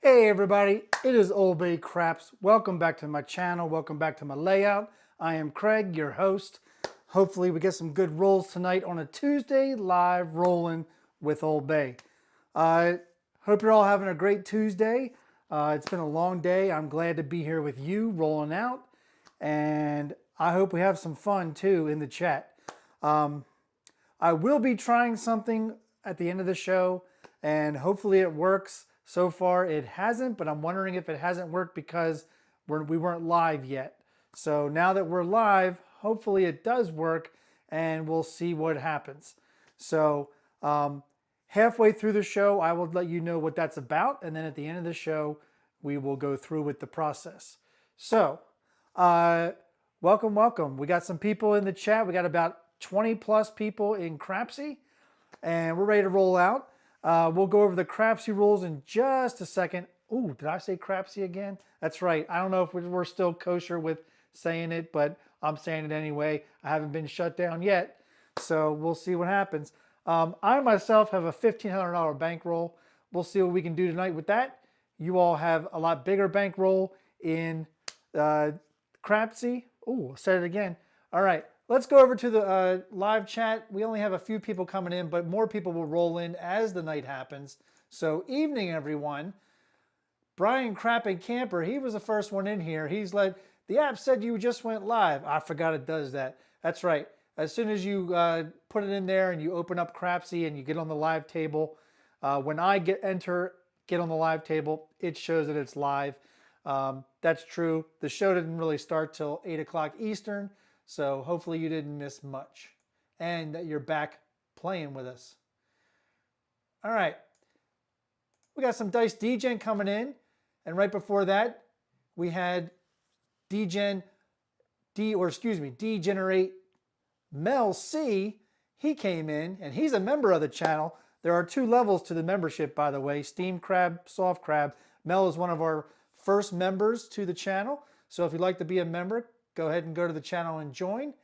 Hey everybody, it is OldBayCraps. Welcome back to my channel. Welcome back to my layout. I am Craig, your host. Hopefully we get some good rolls tonight on a Tuesday live rolling with Old Bay. Hope you're all having a great Tuesday. It's been a long day. I'm glad to be here with you rolling out. And I hope we have some fun too in the chat. I will be trying something at the end of the show and hopefully it works. So far it hasn't, but I'm wondering if it hasn't worked because we weren't live yet. So now that we're live, hopefully it does work and we'll see what happens. So halfway through the show, I will let you know what that's about. And then at the end of the show, we will go through with the process. So welcome, welcome. We got some people in the chat. We got about 20 plus people in Crapsy and we're ready to roll out. We'll go over the Crapsy rules in just a second. Ooh, did I say Crapsy again? That's right. I don't know if we're still kosher with saying it, but I'm saying it anyway. I haven't been shut down yet, so we'll see what happens. I myself have a $1,500 bankroll. We'll see what we can do tonight with that. You all have a lot bigger bankroll in Crapsy. Ooh, I said it again. All right. Let's go over to the live chat. We only have a few people coming in, but more people will roll in as the night happens. So evening, everyone. Brian Crap and Camper, he was the first one in here. He's like, the app said you just went live. I forgot it does that. That's right. As soon as you put it in there and you open up Crapsy and you get on the live table, when I get on the live table, it shows that it's live. That's true. The show didn't really start till 8 o'clock Eastern. So hopefully you didn't miss much and that you're back playing with us. All right. We got some Dice Degen coming in. And right before that, we had Degenerate Mel C. He came in and he's a member of the channel. There are 2 levels to the membership, by the way, Steam Crab, Soft Crab. Mel is one of our first members to the channel. So if you'd like to be a member, go ahead and go to the channel and join.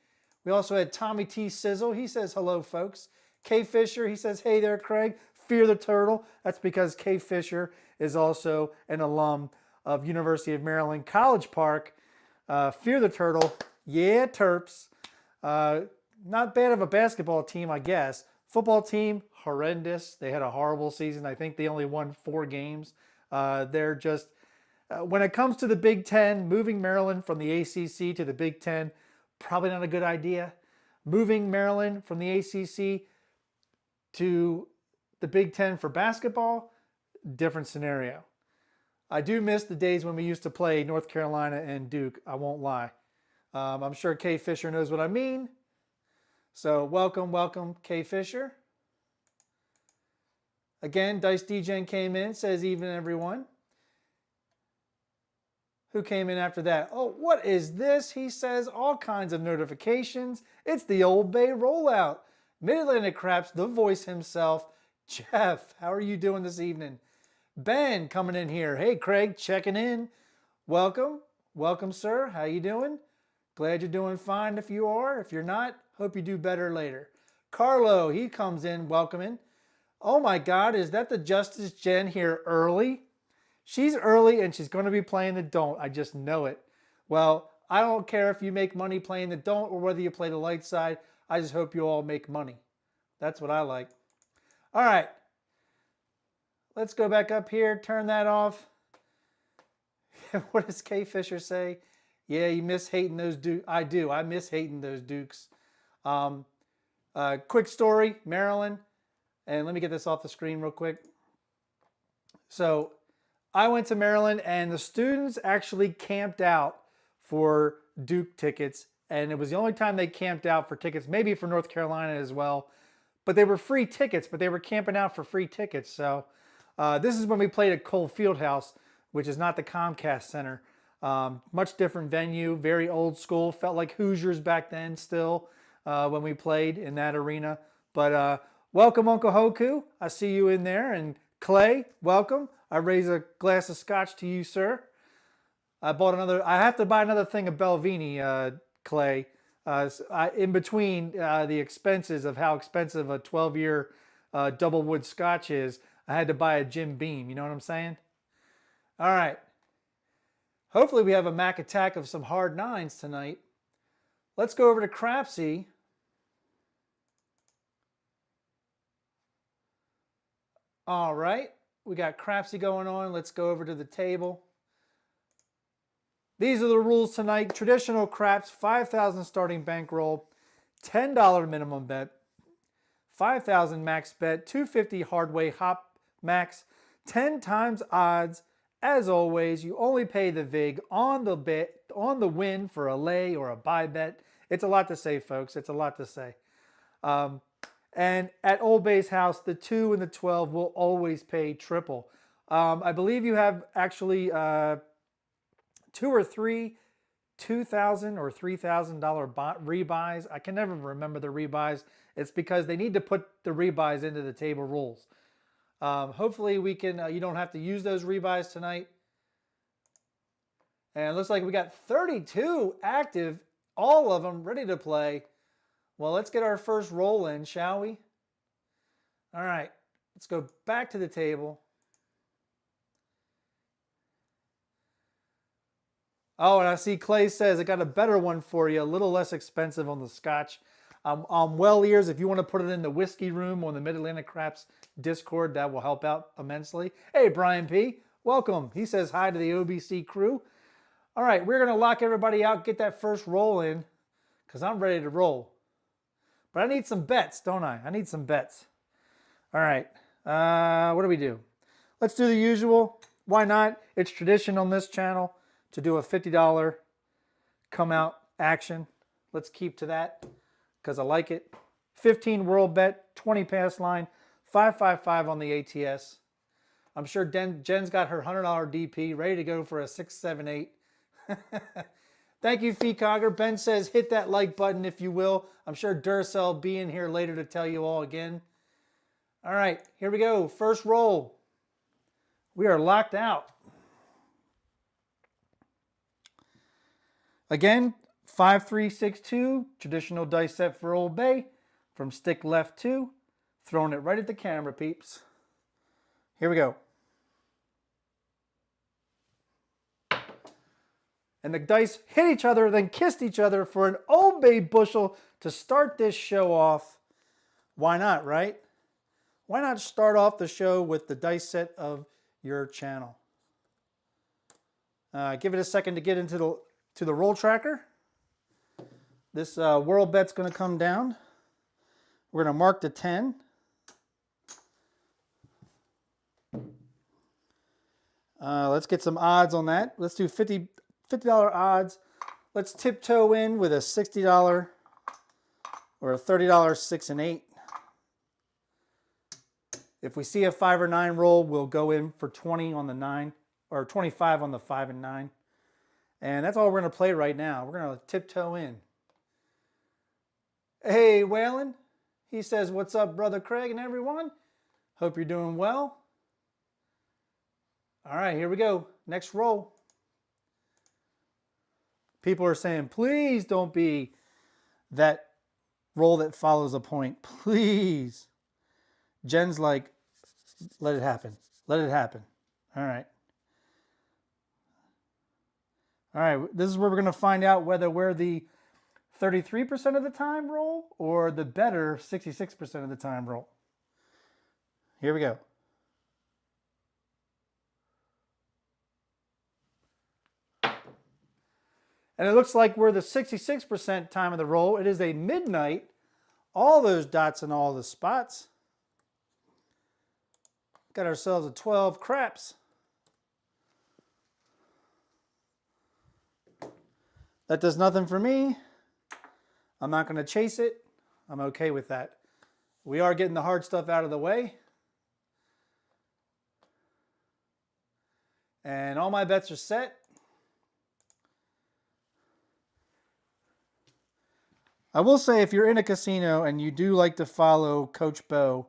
We also had Tommy T. Sizzle. He says, hello, folks. K. Fisher, he says, hey there, Craig. Fear the Turtle. That's because K. Fisher is also an alum of University of Maryland College Park. Fear the Turtle. Yeah, Terps. Not bad of a basketball team, I guess. Football team, horrendous. They had a horrible season. I think they only won 4 games. They're just... when it comes to the Big Ten, moving Maryland from the ACC to the Big Ten, probably not a good idea. Moving Maryland from the ACC to the Big Ten for basketball, different scenario. I do miss the days when we used to play North Carolina and Duke, I won't lie. I'm sure K. Fisher knows what I mean. So welcome, welcome, K. Fisher. Again, Dice Degen came in, says even everyone. Who came in after that? Oh, what is this? He says all kinds of notifications. It's the Old Bay Rollout. Mid-Atlantic Craps, the voice himself. Jeff, how are you doing this evening? Ben coming in here. Hey, Craig, checking in. Welcome. Welcome, sir. How you doing? Glad you're doing fine if you are. If you're not, hope you do better later. Carlo, he comes in welcoming. Oh my God, is that the Justice Jen here early? She's early and she's going to be playing the don't. I just know it. Well, I don't care if you make money playing the don't or whether you play the light side. I just hope you all make money. That's what I like. All right. Let's go back up here. Turn that off. What does K. Fisher say? Yeah, you miss hating those Dukes. I do. I miss hating those Dukes. Quick story, Maryland. And let me get this off the screen real quick. So... I went to Maryland and the students actually camped out for Duke tickets. And it was the only time they camped out for tickets, maybe for North Carolina as well. But they were free tickets, but they were camping out for free tickets. So this is when we played at Cole Fieldhouse, which is not the Comcast Center. Much different venue, very old school. Felt like Hoosiers back then still when we played in that arena. But welcome, Uncle Hoku. I see you in there. And Clay, welcome. I raise a glass of scotch to you, sir. I have to buy another thing of Belvini, Clay. In between the expenses of how expensive a 12-year double wood scotch is, I had to buy a Jim Beam. You know what I'm saying? All right. Hopefully we have a Mac attack of some hard nines tonight. Let's go over to Crapsy. All right. We got Crapsy going on. Let's go over to the table. These are the rules tonight. Traditional craps, 5,000 starting bankroll, $10 minimum bet, 5,000 max bet, 250 hardway hop max, 10 times odds. As always, you only pay the vig on the bet, on the win for a lay or a buy bet. It's a lot to say, folks. It's a lot to say. And at Old Bay's house, the 2 and the 12 will always pay triple. I believe you have actually 2 or 3 $2,000 or $3,000 rebuys. I can never remember the rebuys. It's because they need to put the rebuys into the table rules. Hopefully we can. You don't have to use those rebuys tonight. And it looks like we got 32 active, all of them ready to play. Well, let's get our first roll in, shall we? All right, let's go back to the table. Oh, and I see Clay says, I got a better one for you, a little less expensive on the scotch. Well ears, if you want to put it in the whiskey room on the Mid-Atlantic Craps Discord, that will help out immensely. Hey, Brian P., welcome. He says hi to the OBC crew. All right, we're going to lock everybody out, get that first roll in, because I'm ready to roll. But I need some bets, don't I? I need some bets. All right, what do we do? Let's do the usual. Why not? It's tradition on this channel to do a $50 come out action. Let's keep to that because I like it. 15 world bet, 20 pass line, 555 on the ATS. I'm sure Jen's got her $100 DP ready to go for a 678. Thank you, Feecogger. Ben says hit that like button if you will. I'm sure Duracell will be in here later to tell you all again. All right, here we go. First roll. We are locked out. Again, 5362, traditional dice set for Old Bay, from stick left 2, throwing it right at the camera, peeps. Here we go. And the dice hit each other, then kissed each other for an Old Bay bushel to start this show off. Why not, right? Why not start off the show with the dice set of your channel? Give it a second to get into the roll tracker. This world bet's going to come down. We're going to mark the 10. Let's get some odds on that. Let's do $50 odds. Let's tiptoe in with a $60 or a $30 6 and 8. If we see a 5 or 9 roll, we'll go in for 20 on the 9 or 25 on the 5 and 9. And that's all we're going to play right now. We're going to tiptoe in. Hey, Waylon. He says, what's up, Brother Craig and everyone? Hope you're doing well. All right, here we go. Next roll. People are saying, please don't be that roll that follows a point. Please. Jen's like, let it happen. Let it happen. All right. All right, this is where we're going to find out whether we're the 33% of the time roll or the better 66% of the time roll. Here we go. And it looks like we're the 66% time of the roll. It is a midnight. All those dots in all the spots. Got ourselves a 12 craps. That does nothing for me. I'm not going to chase it. I'm okay with that. We are getting the hard stuff out of the way. And all my bets are set. I will say if you're in a casino and you do like to follow Coach Bo,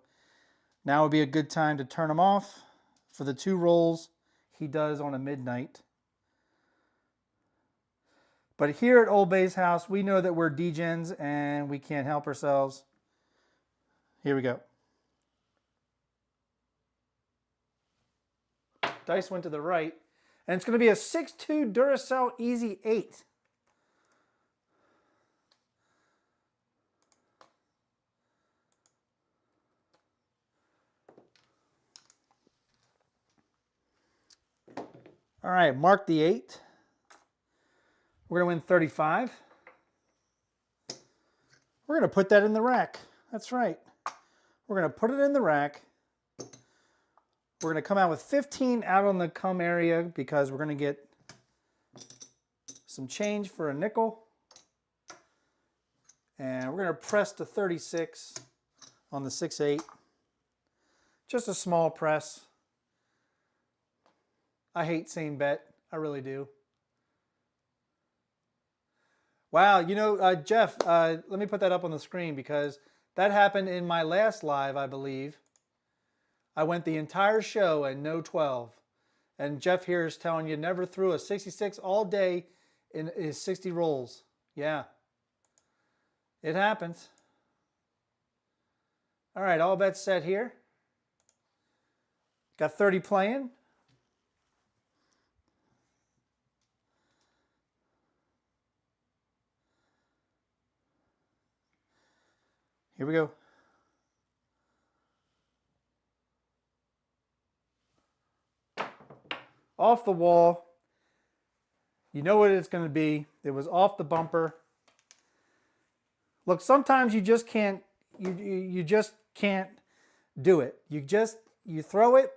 now would be a good time to turn him off for the 2 rolls he does on a midnight. But here at Old Bay's house, we know that we're degens and we can't help ourselves. Here we go. Dice went to the right. And it's going to be a 6-2 Duracell Easy 8. All right, mark the 8. We're going to win 35. We're going to put that in the rack. That's right. We're going to put it in the rack. We're going to come out with 15 out on the come area because we're going to get some change for a nickel. And we're going to press to 36 on the 6-8. Just a small press. I hate saying bet. I really do. Wow, you know, Jeff, let me put that up on the screen because that happened in my last live, I believe. I went the entire show and no 12. And Jeff here is telling you never threw a 66 all day in his 60 rolls. Yeah. It happens. All right, all bets set here. Got 30 playing. Here we go. Off the wall. You know what it's going to be. It was off the bumper. Look, sometimes you just can't. You just can't do it. You throw it.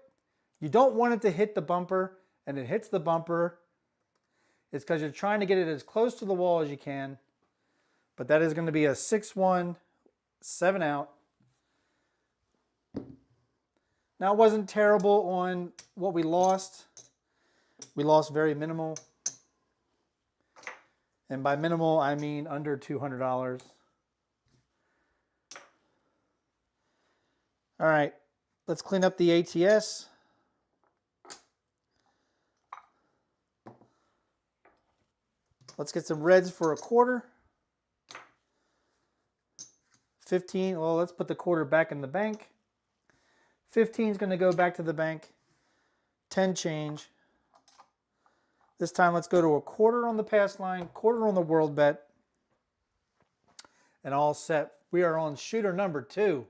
You don't want it to hit the bumper, and it hits the bumper. It's because you're trying to get it as close to the wall as you can. But that is going to be a 6-1, 7 out. Now, it wasn't terrible on what we lost. We lost very minimal. And by minimal, I mean under $200. All right, let's clean up the ATS. Let's get some reds for a quarter. 15, well, let's put the quarter back in the bank. 15 is going to go back to the bank. 10 change. This time, let's go to a quarter on the pass line, quarter on the world bet. And all set. We are on shooter number 2.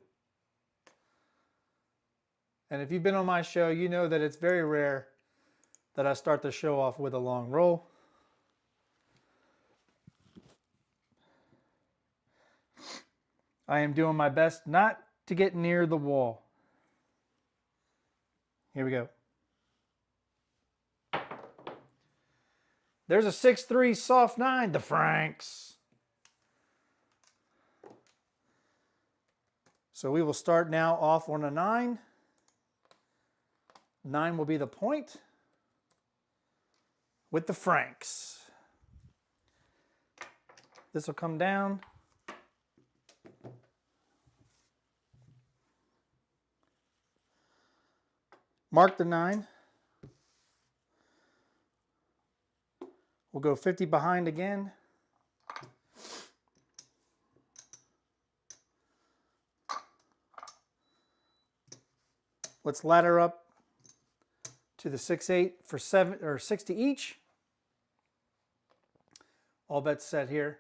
And if you've been on my show, you know that it's very rare that I start the show off with a long roll. I am doing my best not to get near the wall. Here we go. There's a 6-3 soft 9, the Franks. So we will start now off on a 9. 9 will be the point with the Franks. This will come down. Mark the 9. We'll go 50 behind again. Let's ladder up to the 6-8 for 7 or 60 each. All bets set here.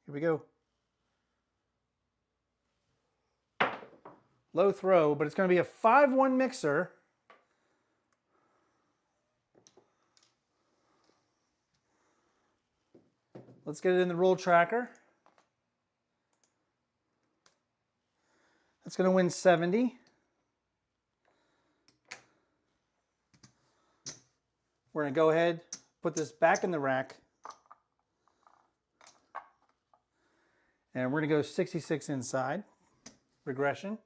Here we go. Low throw, but it's going to be a 5-1 mixer. Let's get it in the roll tracker. That's going to win 70. We're going to go ahead, put this back in the rack. And we're going to go 66 inside. Regression.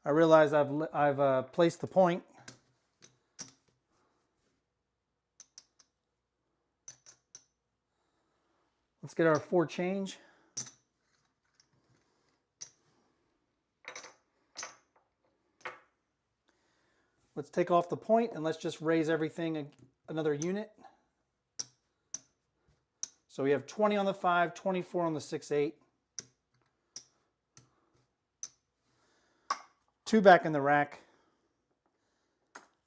I realize I've placed the point. Let's get our 4 change. Let's take off the point and let's just raise everything another unit. So we have 20 on the 5, 24 on the 6/8. 2 back in the rack.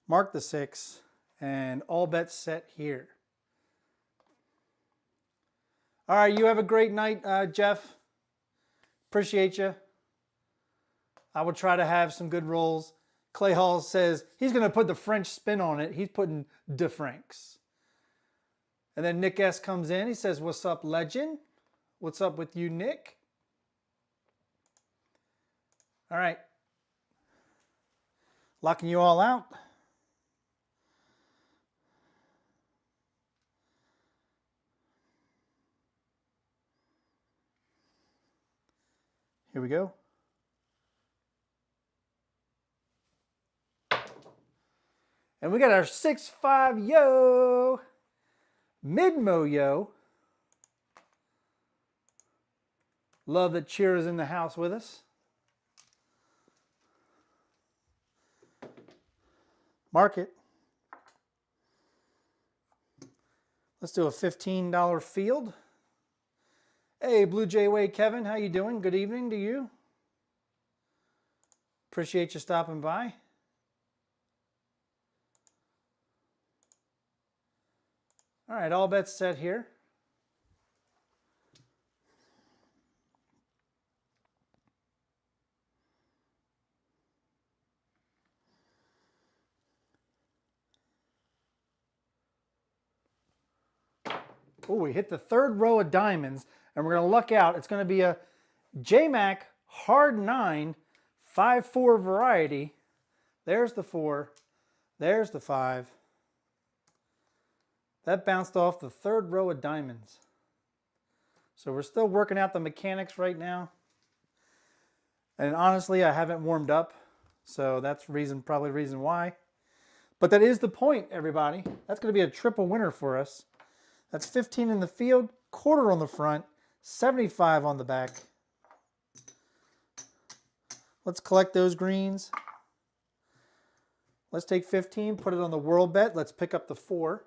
Mark the 6, and all bets set here. All right, you have a great night, Jeff. Appreciate you. I will try to have some good rolls. Clay Hall says he's going to put the French spin on it. He's putting de Franks. And then Nick S comes in. He says, what's up, legend? What's up with you, Nick? All right. Locking you all out. Here we go. And we got our 6-5 yo. Midmo yo. Love that Cheer is in the house with us. Mark it. Let's do a $15 field. Hey, Blue Jay Way Kevin, how you doing? Good evening to you. Appreciate you stopping by. All right, all bets set here. Oh, we hit the 3rd row of diamonds, and we're going to luck out. It's going to be a JMac Hard 9 5-4 variety. There's the 4. There's the 5. That bounced off the 3rd row of diamonds. So we're still working out the mechanics right now. And honestly, I haven't warmed up. So that's probably the reason why. But that is the point, everybody. That's going to be a triple winner for us. That's 15 in the field, quarter on the front, 75 on the back. Let's collect those greens. Let's take 15, put it on the world bet. Let's pick up the 4.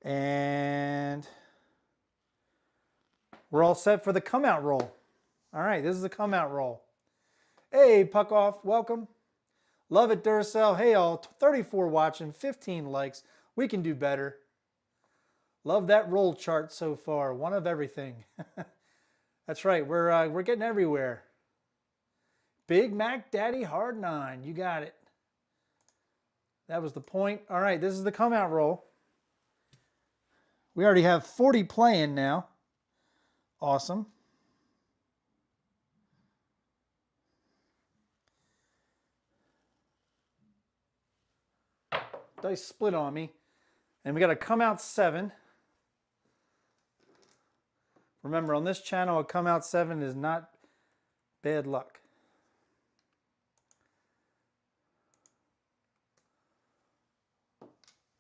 And we're all set for the come out roll. All right, this is the come out roll. Hey, Puck Off, welcome. Love it, Duracell. Hey, all, 34 watching, 15 likes. We can do better. Love that roll chart so far. One of everything. That's right. We're getting everywhere. Big Mac Daddy Hard 9. You got it. That was the point. All right, this is the come out roll. We already have 40 playing now. Awesome. Dice split on me. And we got a come out 7. Remember, on this channel, a come out 7 is not bad luck.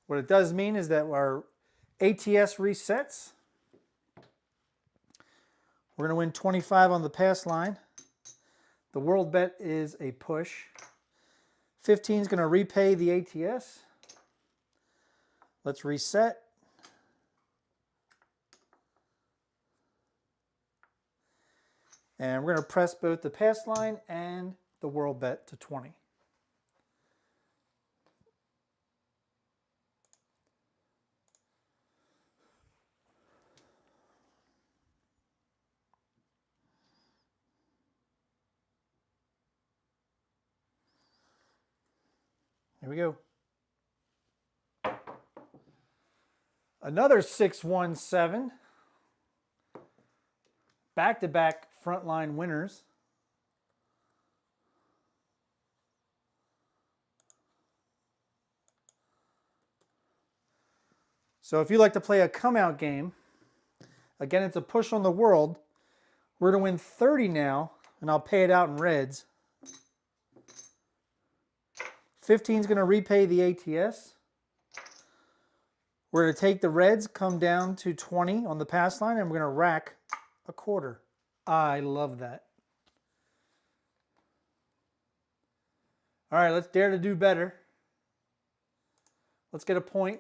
What it does mean is that our ATS resets. We're going to win 25 on the pass line. The world bet is a push. 15 is going to repay the ATS. Let's reset. And we're going to press both the pass line and the world bet to 20. Here we go. Another 617. Back-to-back frontline winners. So if you like to play a come-out game, again, it's a push on the world. We're going to win 30 now, and I'll pay it out in reds. 15 is going to repay the ATS. We're going to take the reds, come down to 20 on the pass line, and we're going to rack a quarter. I love that. All right, let's dare to do better. Let's get a point.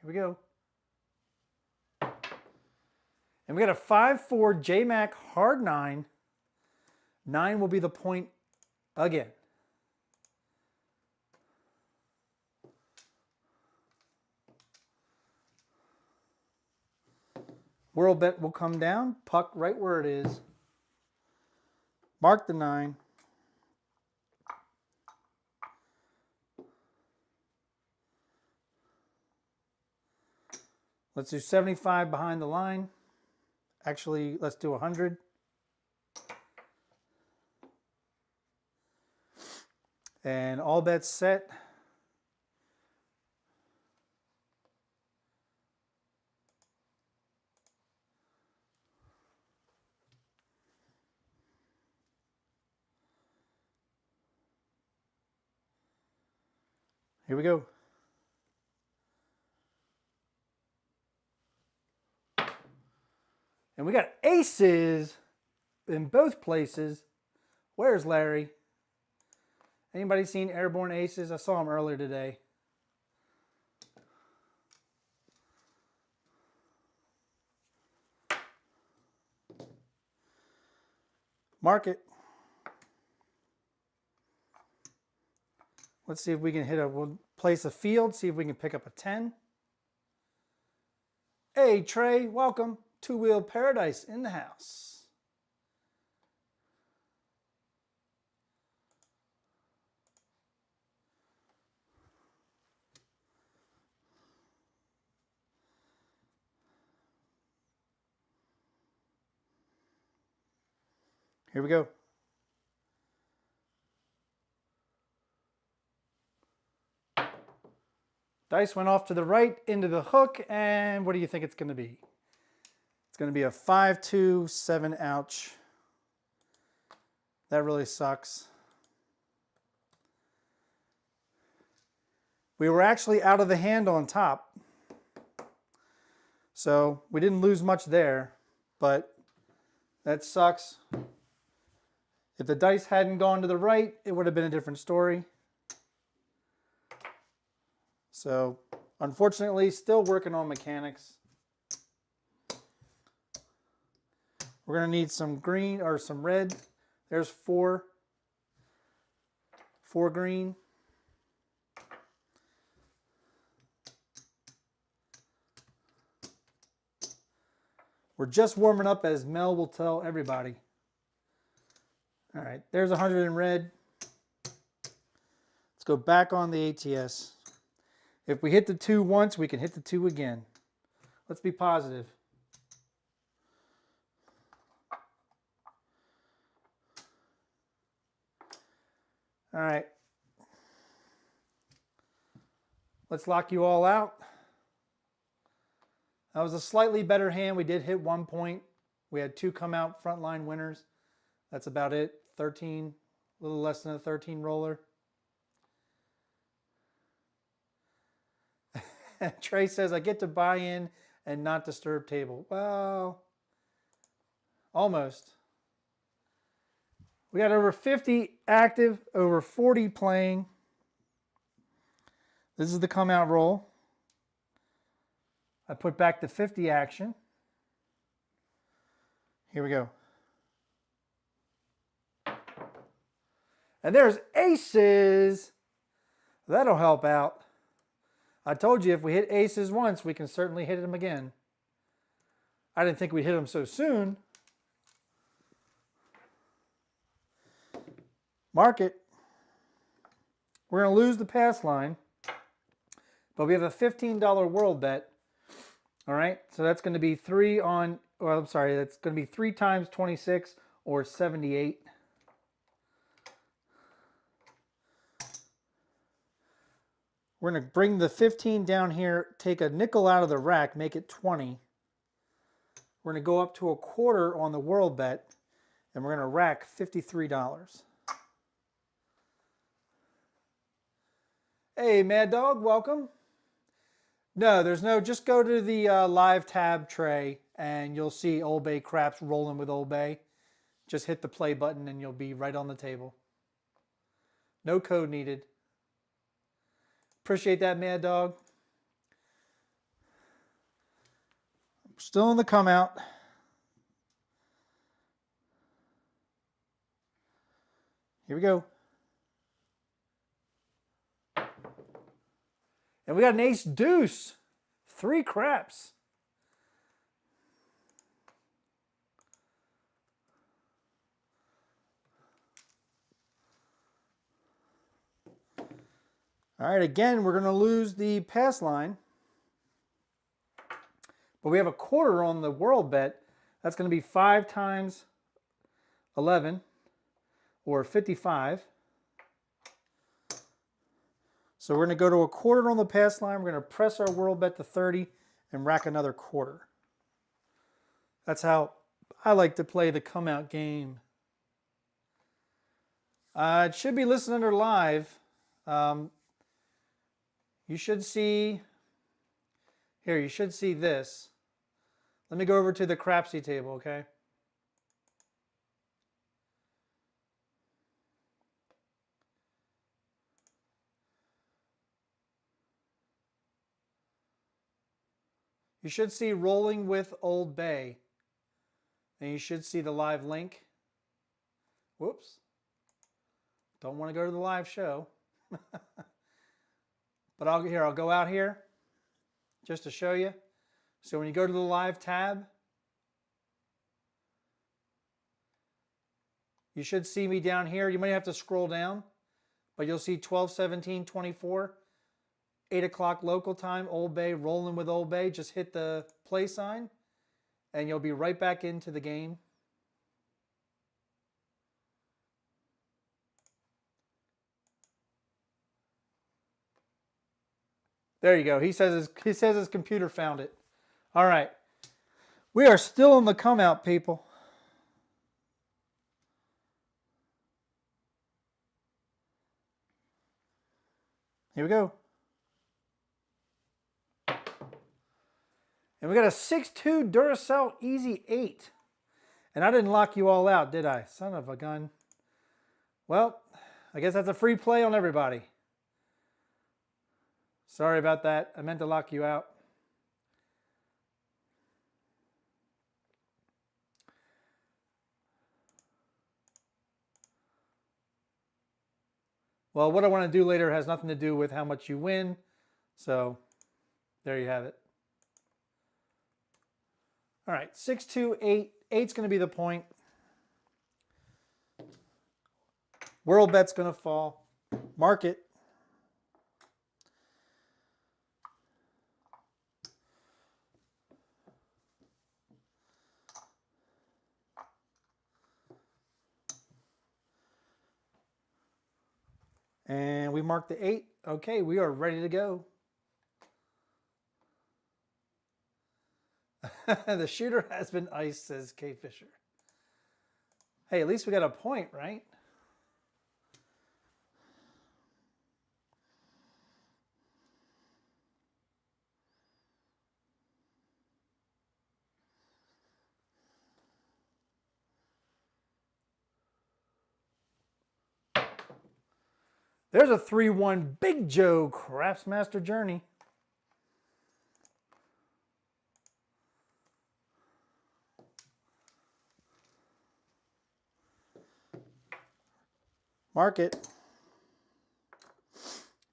Here we go. And we got a 5-4 J-Mac hard 9. 9 will be the point again. World bet will come down, puck right where it is. Mark the 9. Let's do 75 behind the line. Actually, let's do 100. And all bets set. Here we go. And we got aces in both places. Where's Larry? Anybody seen airborne aces? I saw them earlier today. Mark it. Let's see if we can we'll place a field, see if we can pick up a 10. Hey, Trey, welcome. Two-wheel paradise in the house. Here we go. Dice went off to the right into the hook, and what do you think it's going to be? It's going to be a 5-2, 7, ouch. That really sucks. We were actually out of the hand on top, so we didn't lose much there, but that sucks. If the dice hadn't gone to the right, it would have been a different story. So, unfortunately, still working on mechanics. We're going to need some green or some red. There's 4. 4 green. We're just warming up, as Mel will tell everybody. All right, there's 100 in red. Let's go back on the ATS. If we hit the 2 once, we can hit the 2 again. Let's be positive. All right. Let's lock you all out. That was a slightly better hand. We did hit 1 point. We had 2 come out frontline winners. That's about it. 13, a little less than a 13 roller. Trey says, I get to buy in and not disturb table. Well, almost. We got over 50 active, over 40 playing. This is the come out roll. I put back the 50 action. Here we go. And there's aces. That'll help out. I told you if we hit aces once, we can certainly hit them again. I didn't think we'd hit them so soon. Mark it. We're going to lose the pass line, but we have a $15 world bet. All right, so that's going to be 3 on, well, I'm sorry, that's going to be 3 times 26 or 78. We're going to bring the 15 down here, take a nickel out of the rack, make it 20. We're going to go up to a quarter on the world bet, and we're going to rack $53. Hey, Mad Dog, welcome. No, there's no, just go to the live tab tray and you'll see OldBayCraps rolling with Old Bay. Just hit the play button and you'll be right on the table. No code needed. Appreciate that, Mad Dog. Still in the come out. Here we go. And we got an ace deuce. 3 craps. All right, again, we're going to lose the pass line. But we have a quarter on the world bet. That's going to be 5 times 11, or 55. So we're going to go to a quarter on the pass line. We're going to press our world bet to 30 and rack another quarter. That's how I like to play the come out game. It should be listed under live. You should see, here, you should see this. Let me go over to the Crapsy table, okay? You should see Rolling with Old Bay. And you should see the live link. Whoops. Don't want to go to the live show. But I'll go out here just to show you. So when you go to the live tab, you should see me down here. You might have to scroll down, but you'll see 12/17/24, 8 o'clock local time, Old Bay, Rolling with Old Bay. Just hit the play sign and you'll be right back into the game. There you go. He says his computer found it. All right. We are still in the come out, people. Here we go. And we got a 6-2 Duracell Easy 8. And I didn't lock you all out, did I? Son of a gun. Well, I guess that's a free play on everybody. Sorry about that. I meant to lock you out. Well, what I want to do later has nothing to do with how much you win. So, there you have it. All right, 6-2, 8. 8's going to be the point. World bet's going to fall. Mark it. And we marked the 8. Okay, we are ready to go. The shooter has been iced, says K. Fisher. Hey, at least we got a point, right? There's a 3-1 Big Joe Craftsmaster Journey. Mark it.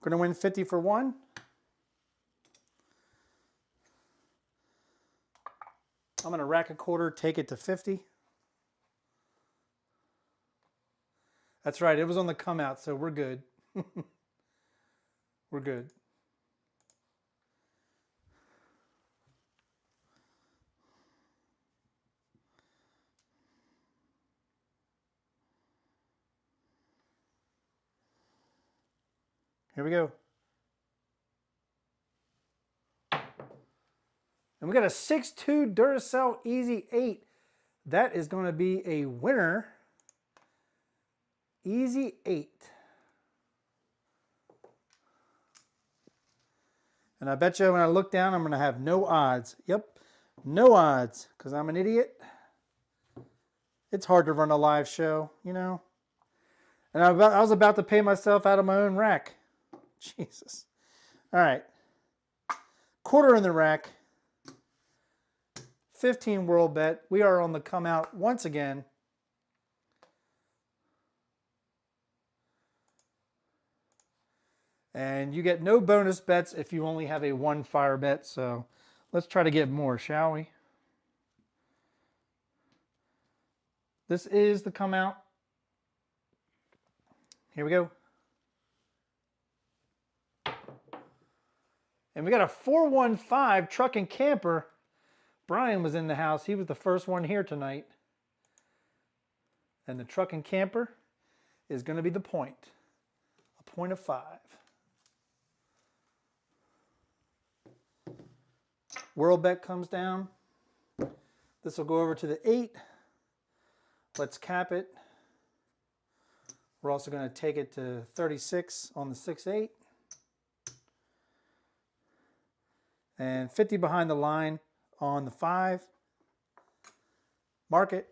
Going to win 50 for 1. I'm going to rack a quarter, take it to 50. That's right, it was on the come out, so we're good. We're good. Here we go. And we got a 6-2 Duracell Easy 8. That is going to be a winner. Easy 8. And I bet you when I look down, I'm going to have no odds. Yep, no odds, because I'm an idiot. It's hard to run a live show, you know. And I was about to pay myself out of my own rack. Jesus. All right. Quarter in the rack. 15 world bet. We are on the come out once again. And you get no bonus bets if you only have a one fire bet. So let's try to get more, shall we? This is the come out. Here we go. And we got a 415 truck and camper. Brian was in the house. He was the first one here tonight. And the truck and camper is going to be the point. A point of 5. World bet comes down. This will go over to the 8. Let's cap it. We're also going to take it to 36 on the 6-8. And 50 behind the line on the 5. Mark it.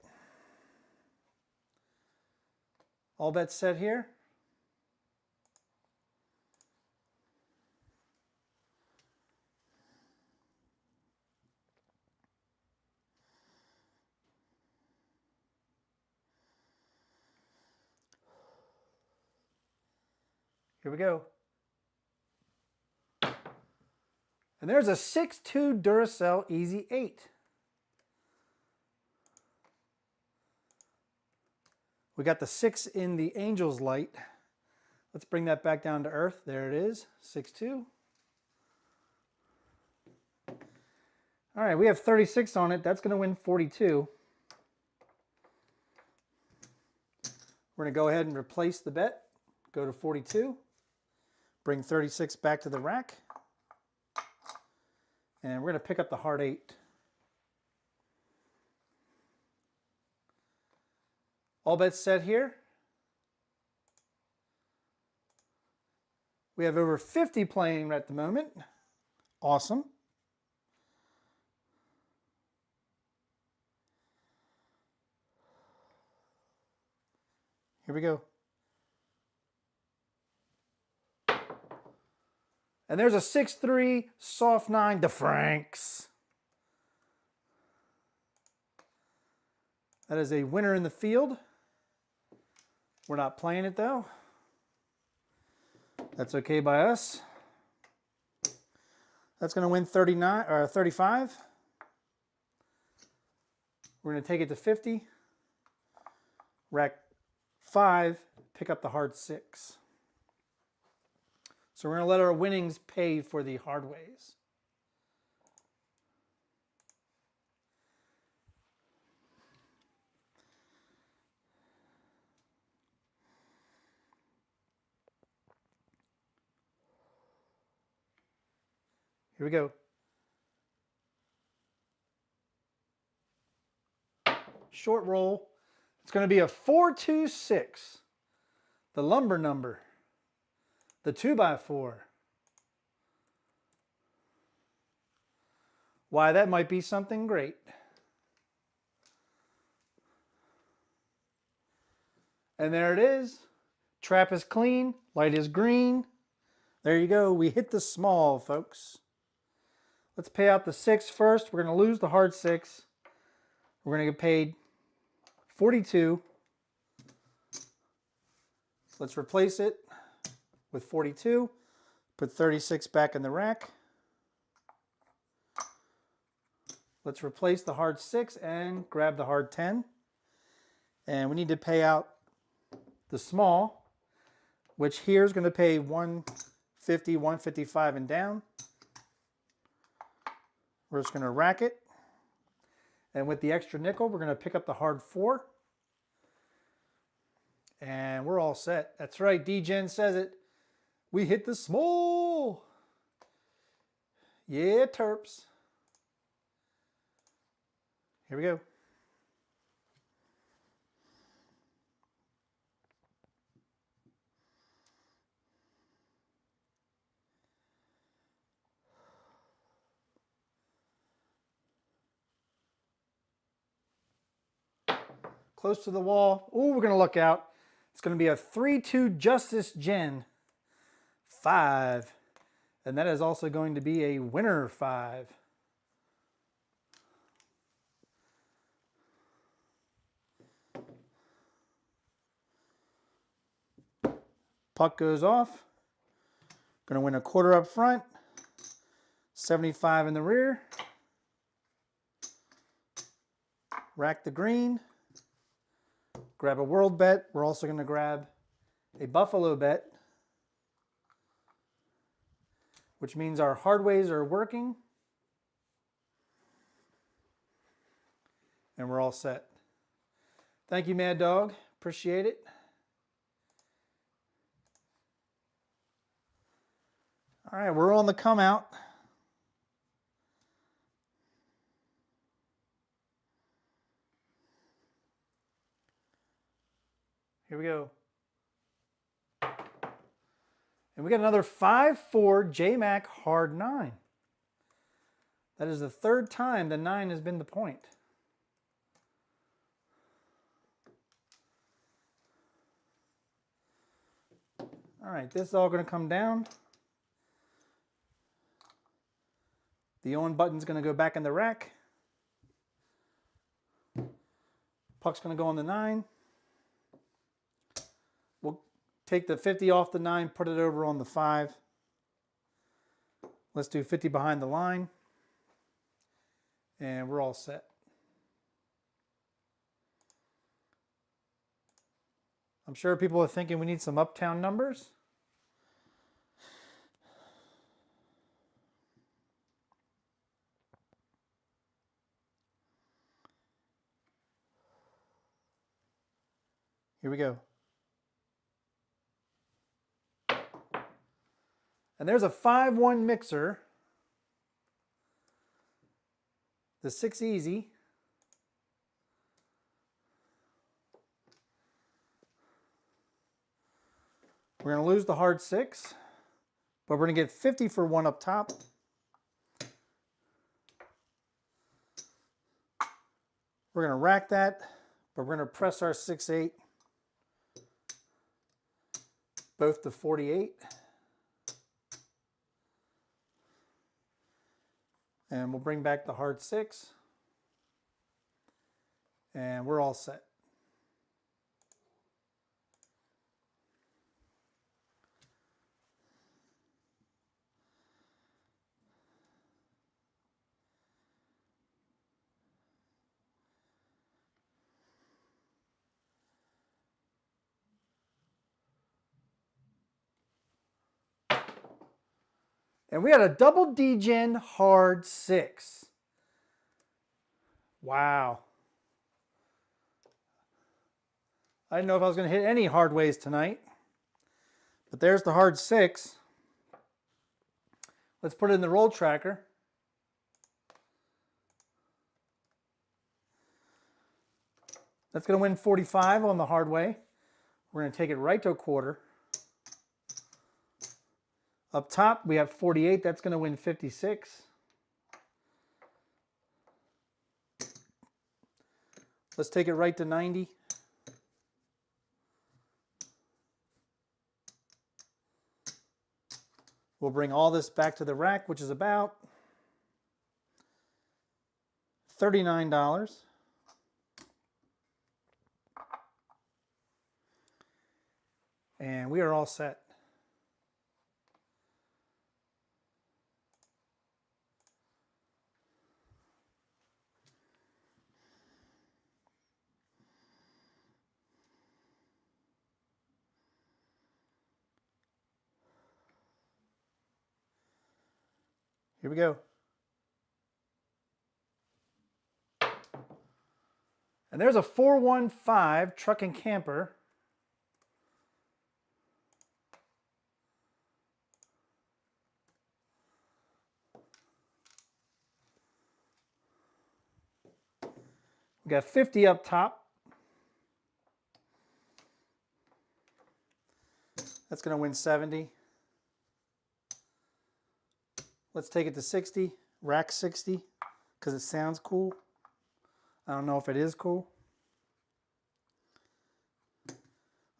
All bets set here. Here we go. And there's a 6-2 Duracell Easy 8. We got the 6 in the Angel's Light. Let's bring that back down to earth. There it is, 6-2. All right, we have 36 on it. That's going to win 42. We're going to go ahead and replace the bet. Go to 42. Bring 36 back to the rack. And we're going to pick up the hard 8. All bets set here. We have over 50 playing at the moment. Awesome. Here we go. And there's a 6-3 soft 9 DeFranks. That is a winner in the field. We're not playing it though. That's okay by us. That's going to win 39 or 35. We're going to take it to 50. Rack 5, pick up the hard 6. So we're going to let our winnings pay for the hard ways. Here we go. Short roll. It's going to be a 426. The lumber number. The 2x4. Why, that might be something great. And there it is. Trap is clean. Light is green. There you go. We hit the small, folks. Let's pay out the 6 first. We're going to lose the hard 6. We're going to get paid 42. Let's replace it with 42. Put 36 back in the rack. Let's replace the hard 6 and grab the hard 10. And we need to pay out the small, which here is going to pay 150, 155 and down. We're just going to rack it. And with the extra nickel, we're going to pick up the hard 4. And we're all set. That's right, D-Gen says it. We hit the small. Yeah, Terps. Here we go. close to the wall. Ooh, we're going to look out. It's going to be a 3-2 Justice Gen 5. And that is also going to be a winner 5. Puck goes off. Going to win a quarter up front. 75 in the rear. Rack the green. Grab a world bet. We're also going to grab a buffalo bet, which means our hard ways are working. And we're all set. Thank you, Mad Dog. Appreciate it. All right, we're on the come out. Here we go. And we got another 5-4 J-Mac hard 9. That is the third time the 9 has been the point. All right, this is all going to come down. The on button's going to go back in the rack. Puck's going to go on the 9. We'll take the 50 off the 9, put it over on the 5. Let's do 50 behind the line. And we're all set. I'm sure people are thinking we need some uptown numbers. Here we go. And there's a 5-1 mixer. The 6 easy. We're going to lose the hard 6, but we're going to get 50 for 1 up top. We're going to rack that, but we're going to press our 6-8 both to 48. And we'll bring back the hard 6. And we're all set. And we had a double D-Gen hard 6. Wow. I didn't know if I was going to hit any hard ways tonight. But there's the hard 6. Let's put it in the roll tracker. That's going to win 45 on the hard way. We're going to take it right to a quarter. Up top, we have 48. That's going to win 56. Let's take it right to 90. We'll bring all this back to the rack, which is about $39. And we are all set. Here we go. And there's a 415 truck and camper. We got 50 up top. That's going to win 70. Let's take it to 60, rack 60, because it sounds cool. I don't know if it is cool.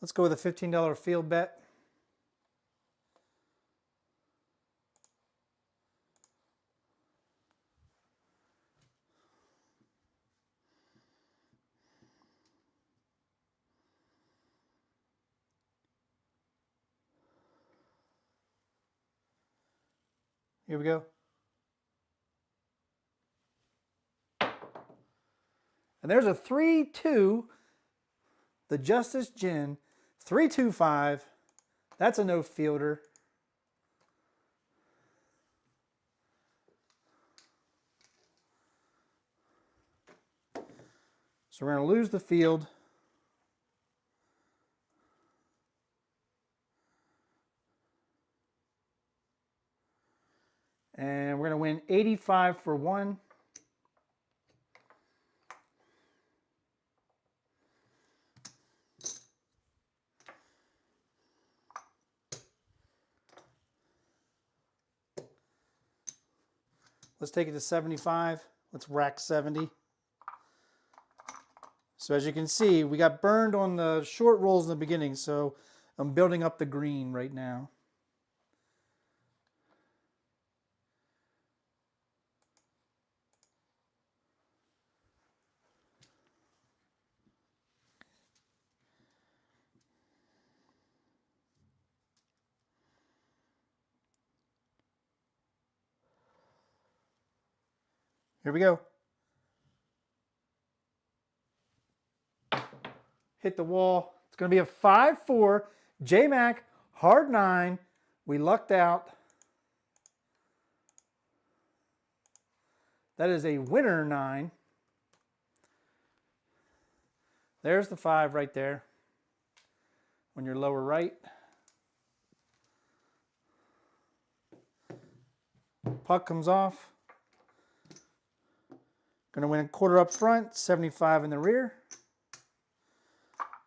Let's go with a $15 field bet. Here we go. And there's a 3-2, the Justice Gin, 3-2-5. That's a no fielder. So we're going to lose the field. And we're going to win 85 for 1. Let's take it to 75. Let's rack 70. So as you can see, we got burned on the short rolls in the beginning, so I'm building up the green right now. Here we go. Hit the wall. It's going to be a 5-4. J-Mac, hard 9. We lucked out. That is a winner 9. There's the 5 right there on your lower right. Puck comes off. Going to win a quarter up front, 75 in the rear.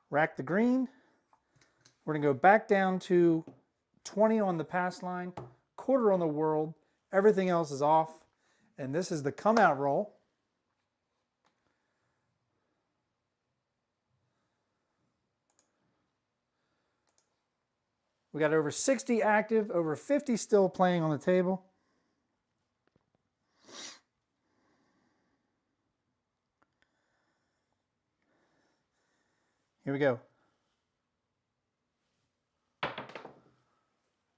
Rack the green. We're going to go back down to 20 on the pass line, quarter on the world. Everything else is off. And this is the come out roll. We got over 60 active, over 50 still playing on the table. Here we go.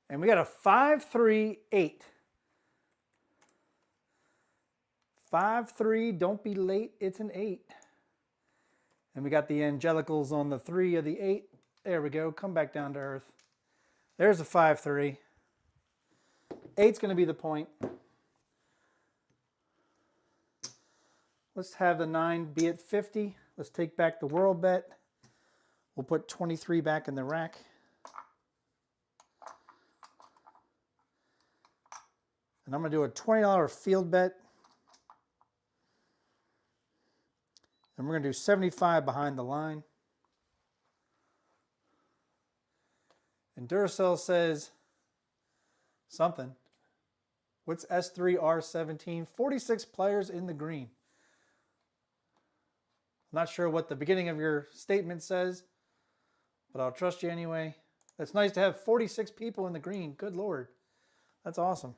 And we got a 5-3-8. 5-3, don't be late, it's an 8. And we got the angelicals on the 3 of the 8. There we go, come back down to earth. There's a 5-3. 8's going to be the point. Let's have the 9 be at 50. Let's take back the world bet. We'll put 23 back in the rack. And I'm going to do a $20 field bet. And we're going to do 75 behind the line. And Duracell says something. What's S3R17? 46 players in the green. I'm not sure what the beginning of your statement says, but I'll trust you anyway. It's nice to have 46 people in the green. Good Lord. That's awesome.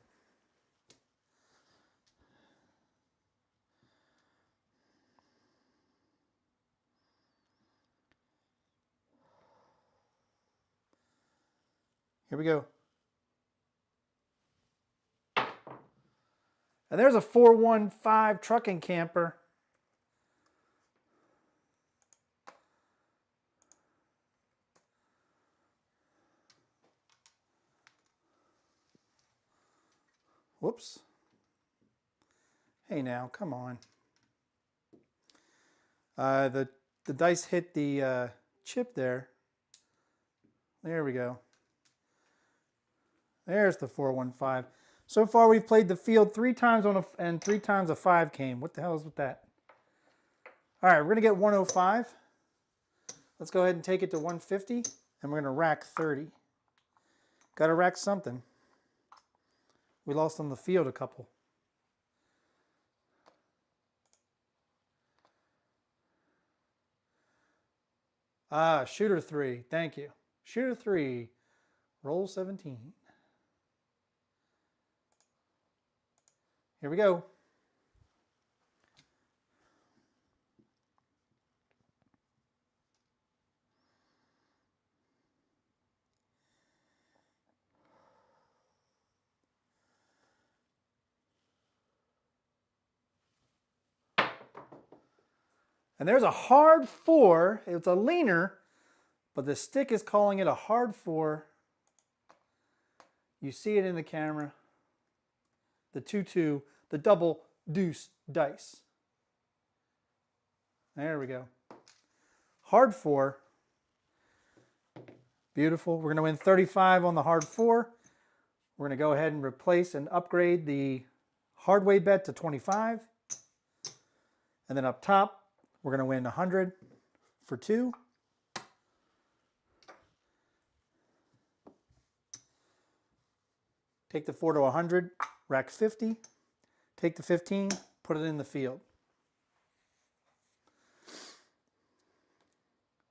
Here we go. And there's a 415 trucking camper. Whoops. Hey now, come on. The dice hit the chip there. There we go. There's the 415. So far we've played the field 3 times and 3 times a 5 came. What the hell is with that? All right, we're going to get 105. Let's go ahead and take it to 150, and we're going to rack 30. Got to rack something. We lost on the field a couple. Ah, shooter 3. Thank you. Shooter 3. Roll 17. Here we go. And there's a hard 4. It's a leaner, but the stick is calling it a hard 4. You see it in the camera. The 2-2, the double deuce dice. There we go. Hard 4. Beautiful. We're going to win 35 on the hard 4. We're going to go ahead and replace and upgrade the hard weight bet to 25. And then up top, we're going to win 100 for 2. Take the 4 to 100, rack 50. Take the 15, put it in the field.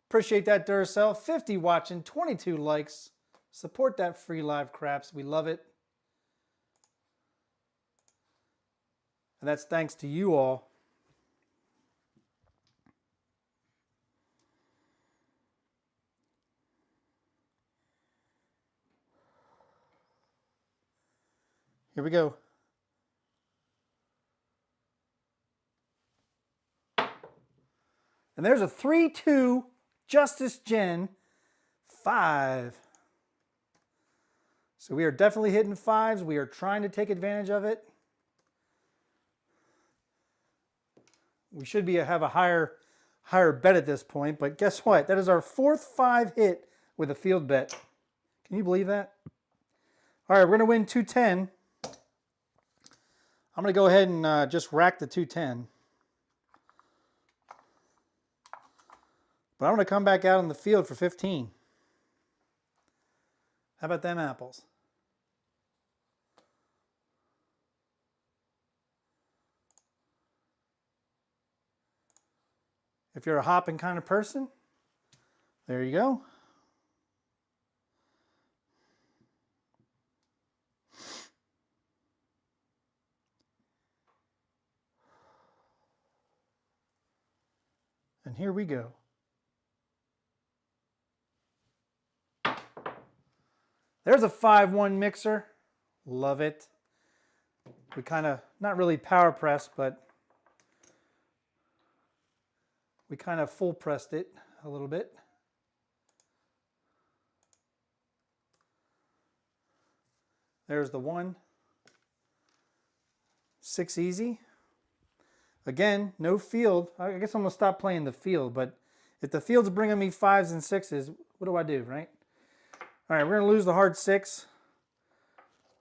Appreciate that, Duracell. 50 watching, 22 likes. Support that free live craps. We love it. And that's thanks to you all. Here we go. And there's a 3-2 Justice Gen 5. So we are definitely hitting 5s. We are trying to take advantage of it. We should have a higher bet at this point, but guess what? That is our 4th 5 hit with a field bet. Can you believe that? All right, we're going to win 210. I'm going to go ahead and just rack the 210. But I'm going to come back out on the field for 15. How about them apples? If you're a hopping kind of person, there you go. And here we go. There's a 5-1 mixer. Love it. We kind of, not really power pressed, but we kind of full pressed it a little bit. There's the 1. 6 easy. Again, no field. I guess I'm going to stop playing the field, but if the field's bringing me 5s and 6s, what do I do, right? All right, we're going to lose the hard 6.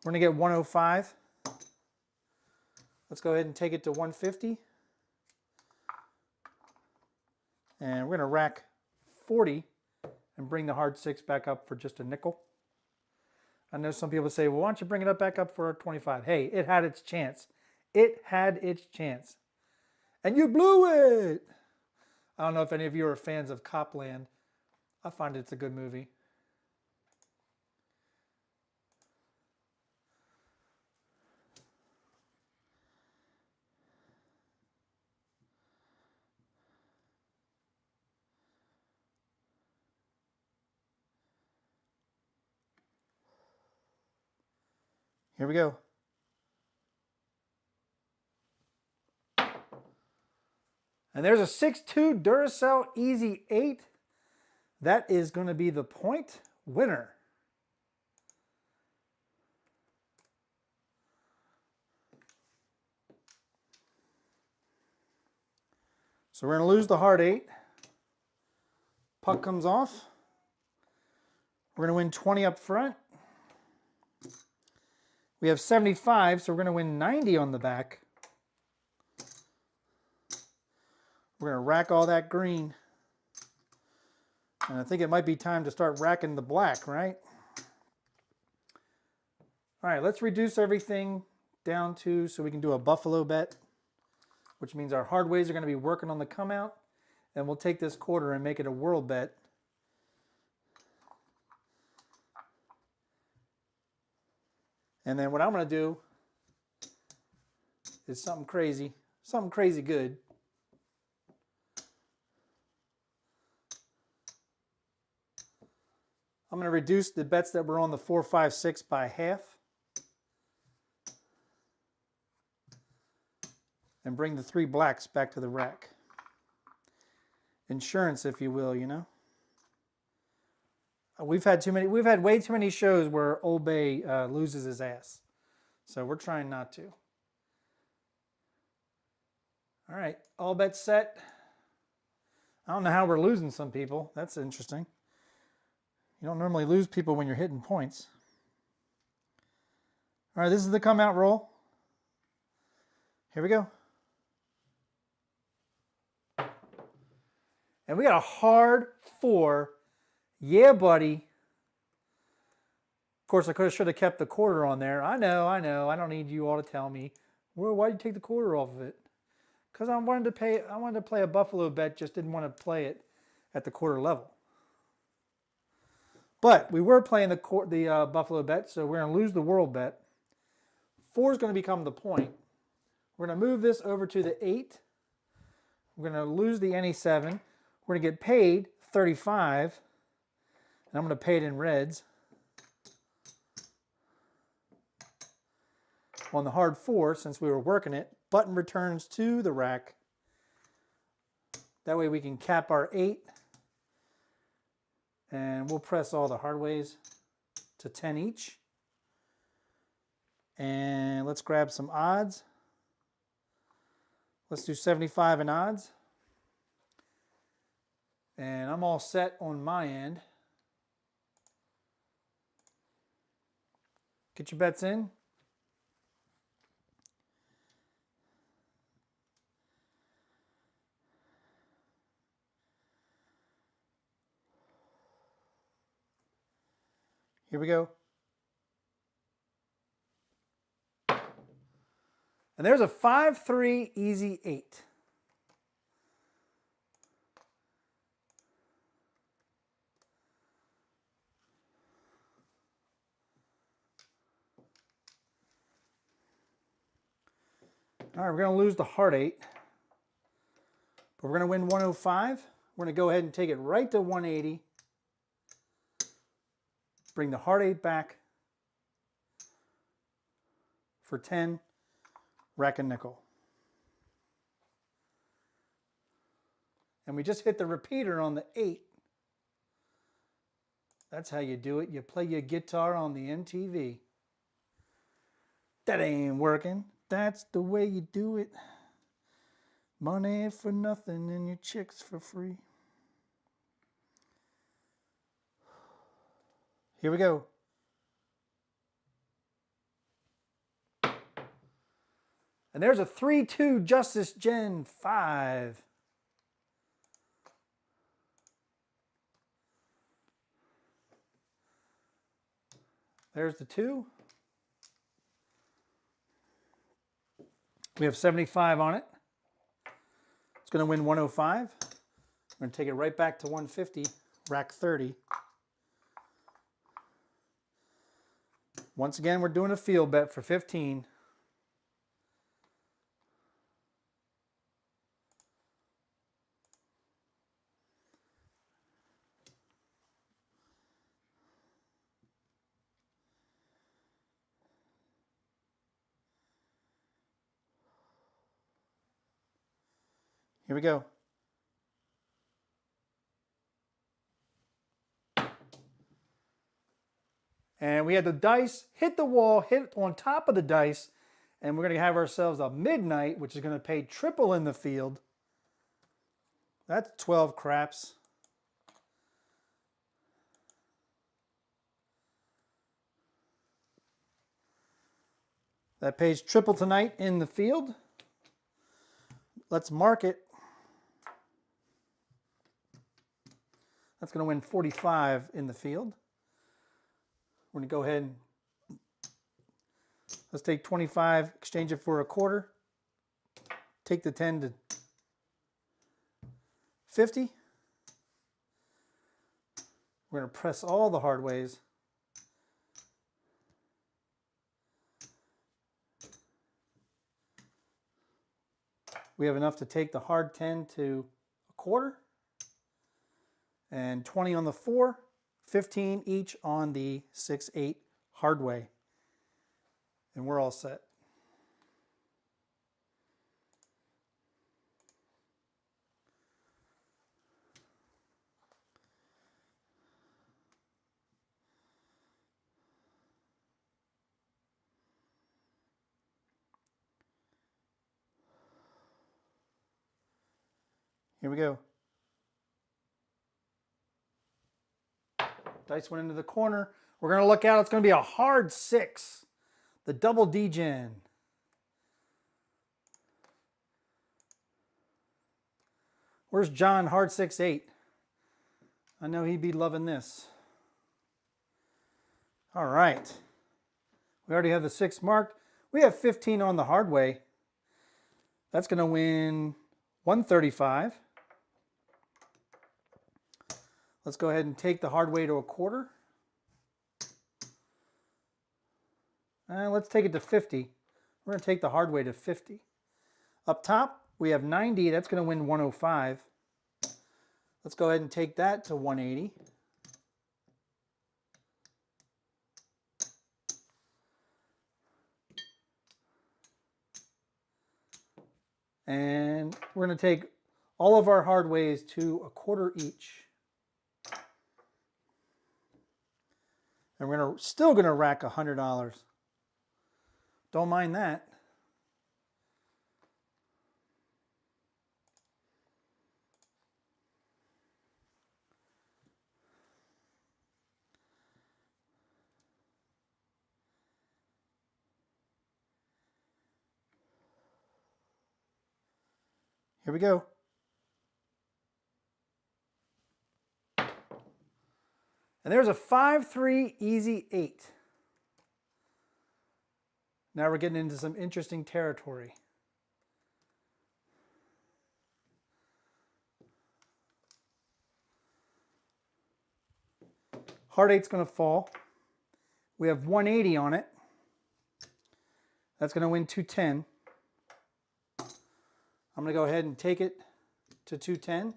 We're going to get 105. Let's go ahead and take it to 150. And we're going to rack 40 and bring the hard 6 back up for just a nickel. I know some people say, well, why don't you bring it up back up for 25? Hey, it had its chance. It had its chance. And you blew it! I don't know if any of you are fans of Copland. I find it's a good movie. Here we go. And there's a 6-2 Duracell Easy 8. That is going to be the point winner. So we're going to lose the hard 8. Puck comes off. We're going to win 20 up front. We have 75, so we're going to win 90 on the back. We're going to rack all that green. And I think it might be time to start racking the black, right? All right, let's reduce everything down to so we can do a buffalo bet, which means our hard ways are going to be working on the come out. And we'll take this quarter and make it a world bet And then what I'm going to do is something crazy good. I'm going to reduce the bets that were on the 4, 5, 6 by half. And bring the 3 blacks back to the rack. Insurance, if you will, you know. We've had way too many shows where Old Bay loses his ass. So we're trying not to. All right, all bets set. I don't know how we're losing some people. That's interesting. You don't normally lose people when you're hitting points. All right, this is the come out roll. Here we go. And we got a hard 4. Yeah, buddy. Of course, I should have kept the quarter on there. I know. I don't need you all to tell me. Well, why did you take the quarter off of it? Because I wanted to play a Buffalo bet, just didn't want to play it at the quarter level. But we were playing the Buffalo bet, so we're going to lose the world bet. 4 is going to become the point. We're going to move this over to the 8. We're going to lose the NE7. We're going to get paid 35. And I'm going to pay it in reds. On the hard 4, since we were working it, button returns to the rack. That way we can cap our 8. And we'll press all the hard ways to 10 each. And let's grab some odds. Let's do 75 in odds. And I'm all set on my end. Get your bets in. Here we go. And there's a 5-3 easy 8. All right, we're going to lose the hard 8. But we're going to win 105. We're going to go ahead and take it right to 180. Bring the hard 8 back for 10. Rack and nickel. And we just hit the repeater on the 8. That's how you do it. You play your guitar on the MTV. That ain't working. That's the way you do it. Money for nothing and your chicks for free. Here we go. And there's a 3-2 Justice Gen 5. There's the 2. We have 75 on it. It's going to win 105. We're going to take it right back to 150, rack 30. Once again, we're doing a field bet for 15. Here we go. And we had the dice hit the wall, hit on top of the dice, and we're going to have ourselves a midnight, which is going to pay triple in the field. That's 12 craps. That pays triple tonight in the field. Let's mark it. That's going to win 45 in the field. We're going to go ahead and let's take 25, exchange it for a quarter. Take the 10 to 50. We're going to press all the hard ways. We have enough to take the hard 10 to a quarter, and 20 on the 4, 15 each on the 6/8 hard way. And we're all set. Here we go. Dice went into the corner. We're going to look out. It's going to be a hard 6. The double D-Gen. Where's John, hard 6/8? I know he'd be loving this. All right. We already have the 6 marked. We have 15 on the hard way. That's going to win 135. Let's go ahead and take the hard way to a quarter. Let's take it to 50. We're going to take the hard way to 50. Up top, we have 90. That's going to win 105. Let's go ahead and take that to 180. And we're going to take all of our hard ways to a quarter each. And we're still going to rack $100. Don't mind that. Here we go. And there's a 5-3 easy 8. Now we're getting into some interesting territory. Hard 8's going to fall. We have 180 on it. That's going to win 210. I'm going to go ahead and take it to 210.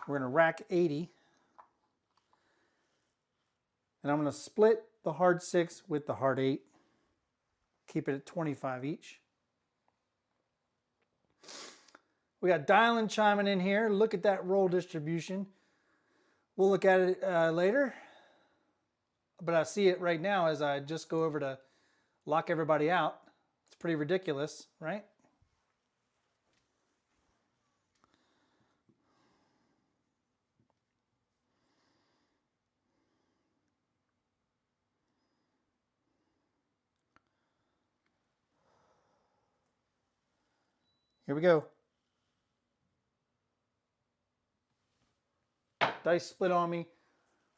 We're going to rack 80. And I'm going to split the hard 6 with the hard 8. Keep it at 25 each. We got dialing chiming in here. Look at that roll distribution. We'll look at it later. But I see it right now as I just go over to lock everybody out. It's pretty ridiculous, right? Here we go. Dice split on me.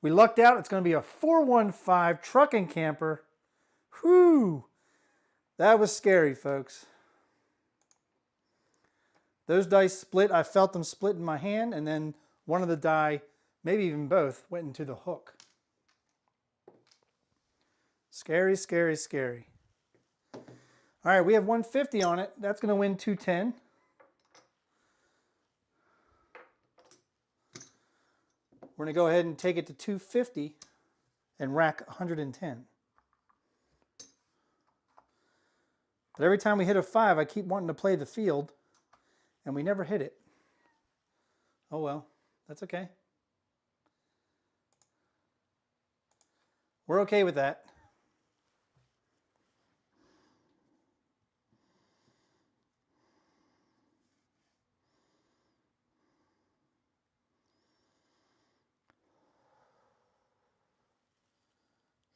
We lucked out. It's going to be a 415 truck and camper. Whew. That was scary, folks. Those dice split. I felt them split in my hand, and then one of the die, maybe even both, went into the hook. Scary, scary, scary. All right, we have 150 on it. That's going to win 210. We're going to go ahead and take it to 250 and rack 110. But every time we hit a 5, I keep wanting to play the field, and we never hit it. Oh well, that's okay. We're okay with that.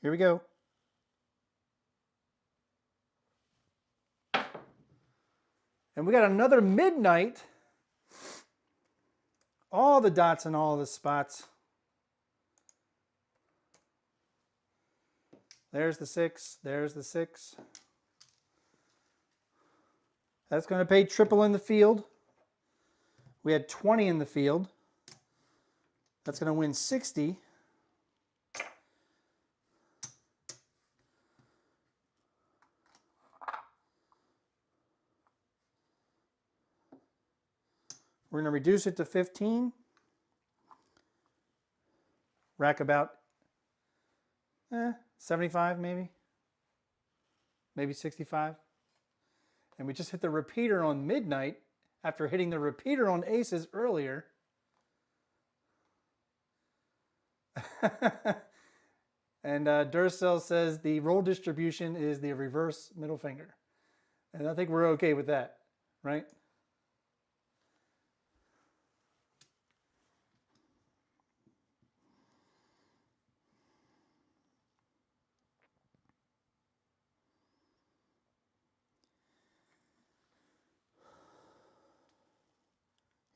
Here we go. And we got another midnight. All the dots in all the spots. There's the 6. There's the 6. That's going to pay triple in the field. We had 20 in the field. That's going to win 60. We're going to reduce it to 15. Rack about 75 maybe. Maybe 65. And we just hit the repeater on midnight after hitting the repeater on aces earlier. And Duracell says the roll distribution is the reverse middle finger. And I think we're okay with that, right?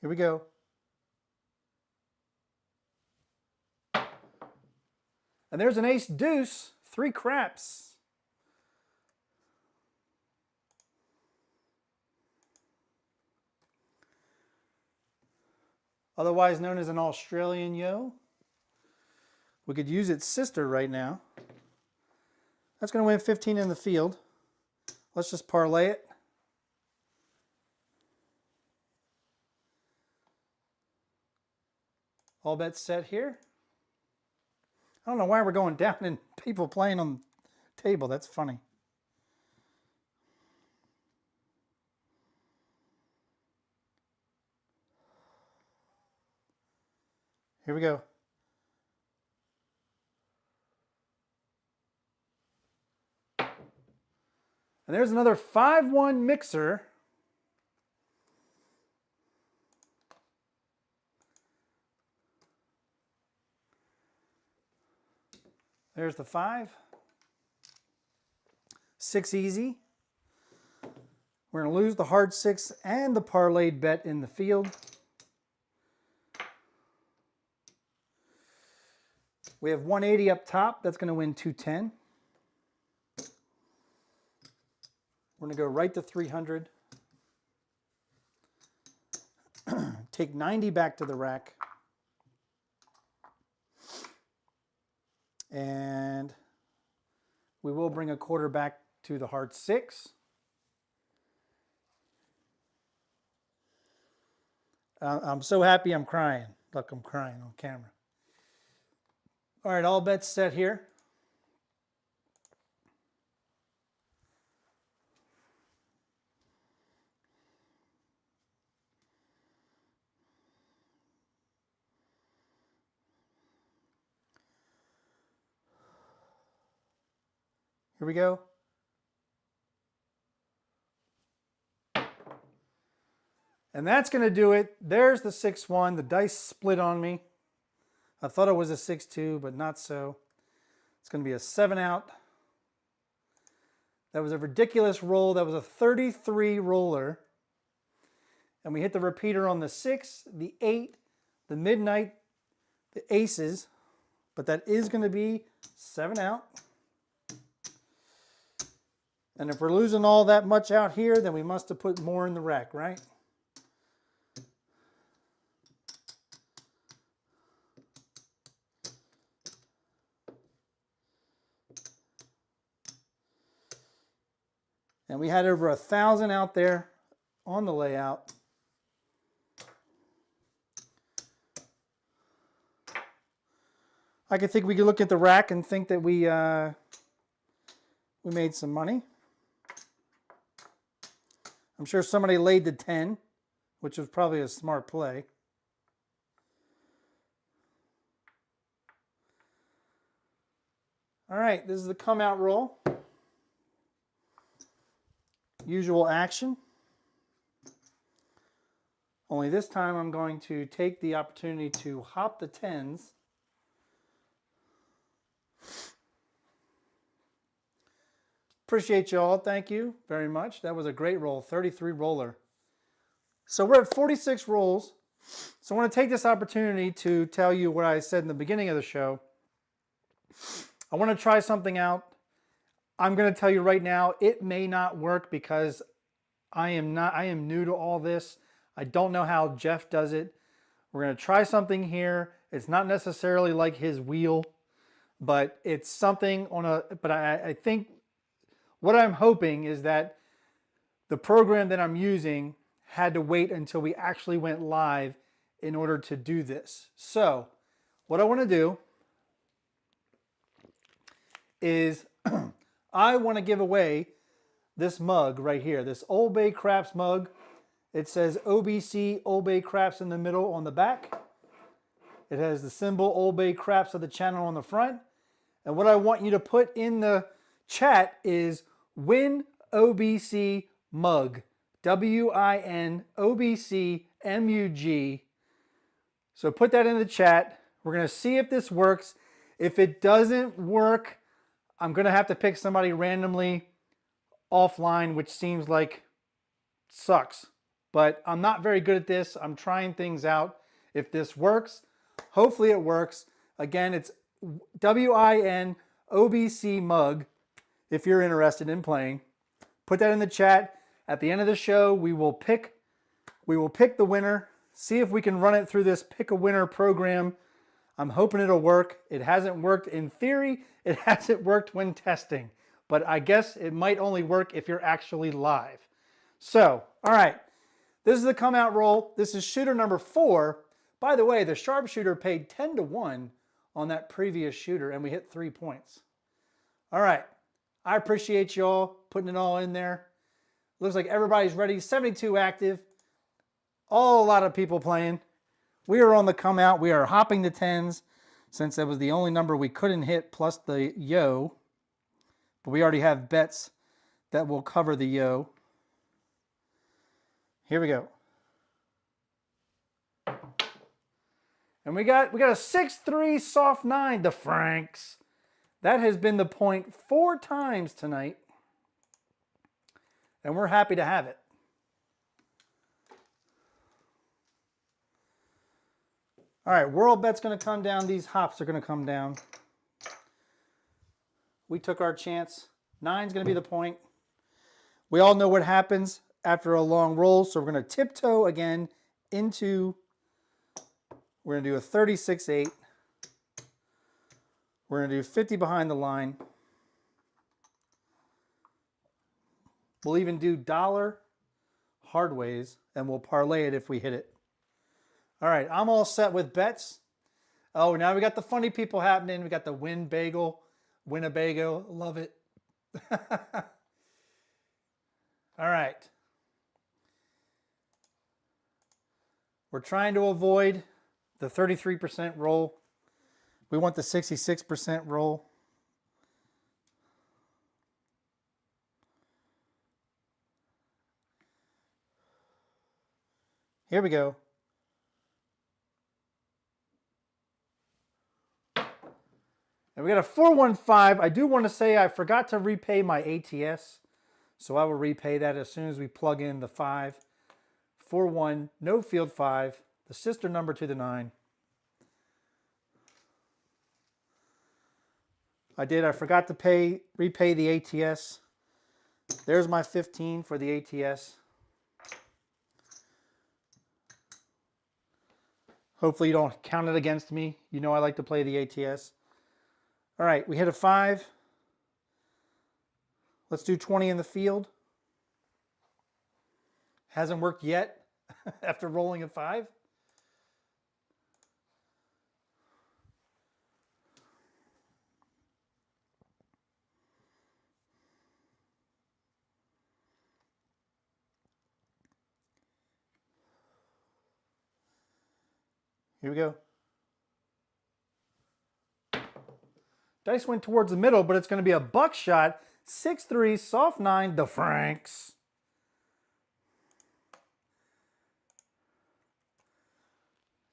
Here we go. And there's an ace deuce, 3 craps. Otherwise known as an Australian yo. We could use its sister right now. That's going to win 15 in the field. Let's just parlay it. All bets set here. I don't know why we're going down and people playing on the table. That's funny. Here we go. And there's another 5-1 mixer. There's the 5. 6 easy. We're going to lose the hard 6 and the parlayed bet in the field. We have 180 up top. That's going to win 210. We're going to go right to 300. Take 90 back to the rack. And we will bring a quarter back to the hard 6. I'm so happy I'm crying. Look, I'm crying on camera. All right, all bets set here. Here we go. And that's going to do it. There's the 6-1. The dice split on me. I thought it was a 6-2, but not so. It's going to be a 7 out. That was a ridiculous roll. That was a 33 roller. And we hit the repeater on the 6, the 8, the midnight, the aces. But that is going to be 7 out. And if we're losing all that much out here, then we must have put more in the rack, right? And we had over 1,000 out there on the layout. I could think we could look at the rack and think that we made some money. I'm sure somebody laid the 10, which was probably a smart play. All right, this is the come out roll. Usual action. Only this time I'm going to take the opportunity to hop the 10s. Appreciate you all. Thank you very much. That was a great roll, 33 roller. So we're at 46 rolls. So I want to take this opportunity to tell you what I said in the beginning of the show. I want to try something out. I'm going to tell you right now, it may not work because I am new to all this. I don't know how Jeff does it. We're going to try something here. It's not necessarily like his wheel, but it's something on a, but I think what I'm hoping is that the program that I'm using had to wait until we actually went live in order to do this. So what I want to do is I want to give away this mug right here, this OldBayCraps mug. It says OBC OldBayCraps in the middle on the back. It has the symbol OldBayCraps of the channel on the front. And what I want you to put in the chat is win OBC mug. WIN OBC MUG. So put that in the chat. We're going to see if this works. If it doesn't work, I'm going to have to pick somebody randomly offline, which seems like sucks. But I'm not very good at this. I'm trying things out. If this works, hopefully it works. Again, it's WIN OBC mug if you're interested in playing. Put that in the chat. At the end of the show, we will pick the winner, see if we can run it through this pick a winner program. I'm hoping it'll work. It hasn't worked in theory. It hasn't worked when testing. But I guess it might only work if you're actually live. So, all right. This is the come out roll. This is shooter number 4. By the way, the sharpshooter paid 10 to 1 on that previous shooter, and we hit 3 points. All right. I appreciate y'all putting it all in there. Looks like everybody's ready. 72 active. A lot of people playing. We are on the come out. We are hopping the 10s since that was the only number we couldn't hit plus the yo. But we already have bets that will cover the yo. Here we go. And we got a 6-3 soft 9, the Franks. That has been the point 4 times tonight. And we're happy to have it. All right, world bet's going to come down. These hops are going to come down. We took our chance. 9's going to be the point. We all know what happens after a long roll, so we're going to tiptoe again into, we're going to do a 36-8. We're going to do 50 behind the line. We'll even do dollar hard ways, and we'll parlay it if we hit it. All right, I'm all set with bets. Oh, now we got the funny people happening. We got the Winnebago. Love it. All right. We're trying to avoid the 33% roll. We want the 66% roll. Here we go. And we got a 415. I do want to say I forgot to repay my ATS. So I will repay that as soon as we plug in the 5. 4-1, no field 5, the sister number to the 9. I forgot to repay the ATS. There's my 15 for the ATS. Hopefully you don't count it against me. You know I like to play the ATS. All right, we hit a 5. Let's do 20 in the field. Hasn't worked yet after rolling a 5. Here we go. Dice went towards the middle, but it's going to be a buckshot. 6-3, soft 9, the Franks.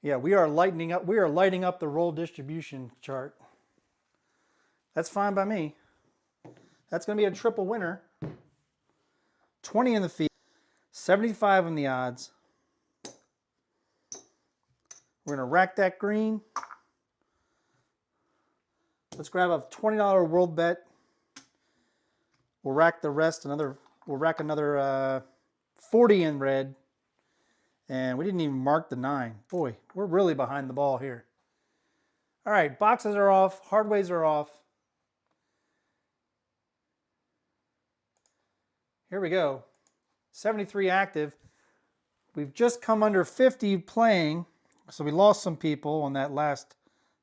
Yeah, we are lighting up the roll distribution chart. That's fine by me. That's going to be a triple winner. 20 in the field, 75 on the odds. We're going to rack that green. Let's grab a $20 world bet. We'll rack the rest, we'll rack another 40 in red. And we didn't even mark the 9. Boy, we're really behind the ball here. All right, boxes are off, hardways are off. Here we go. 73 active. We've just come under 50 playing, so we lost some people on that last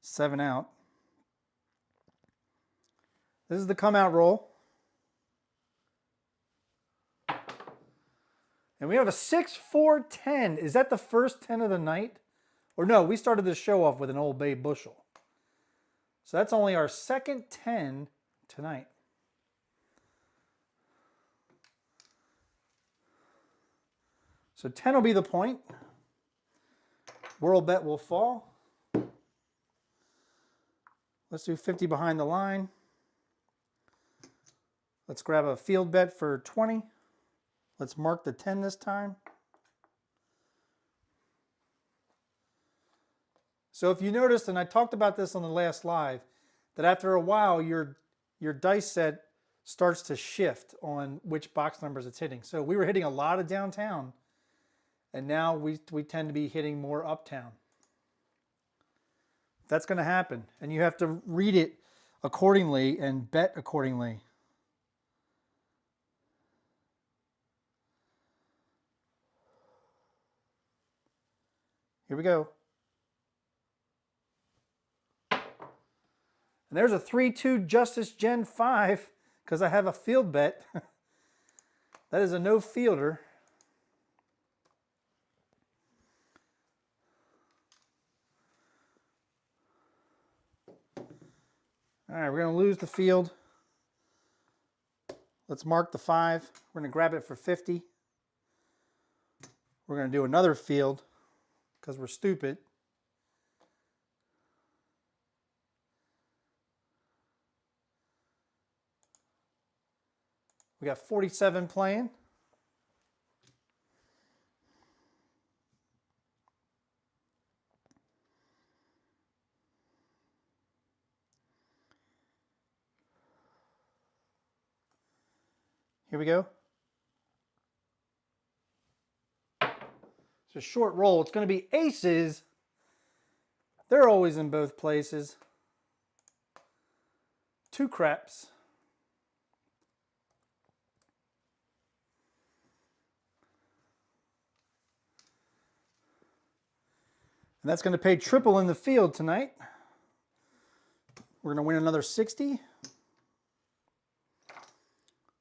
7 out. This is the come out roll. And we have a 6, 4, 10. Is that the first 10 of the night? Or no, we started the show off with an Old Bay bushel. So that's only our second 10 tonight. So 10 will be the point. World bet will fall. Let's do 50 behind the line. Let's grab a field bet for 20. Let's mark the 10 this time. So if you noticed, and I talked about this on the last live, that after a while your dice set starts to shift on which box numbers it's hitting. So we were hitting a lot of downtown, and now we tend to be hitting more uptown. That's going to happen, and you have to read it accordingly and bet accordingly. Here we go. And there's a 3-2 Justice Gen 5 because I have a field bet. That is a no fielder. All right, we're going to lose the field. Let's mark the 5. We're going to grab it for 50. We're going to do another field because we're stupid. We got 47 playing. Here we go. It's a short roll. It's going to be aces. They're always in both places. 2 craps. And that's going to pay triple in the field tonight. We're going to win another 60.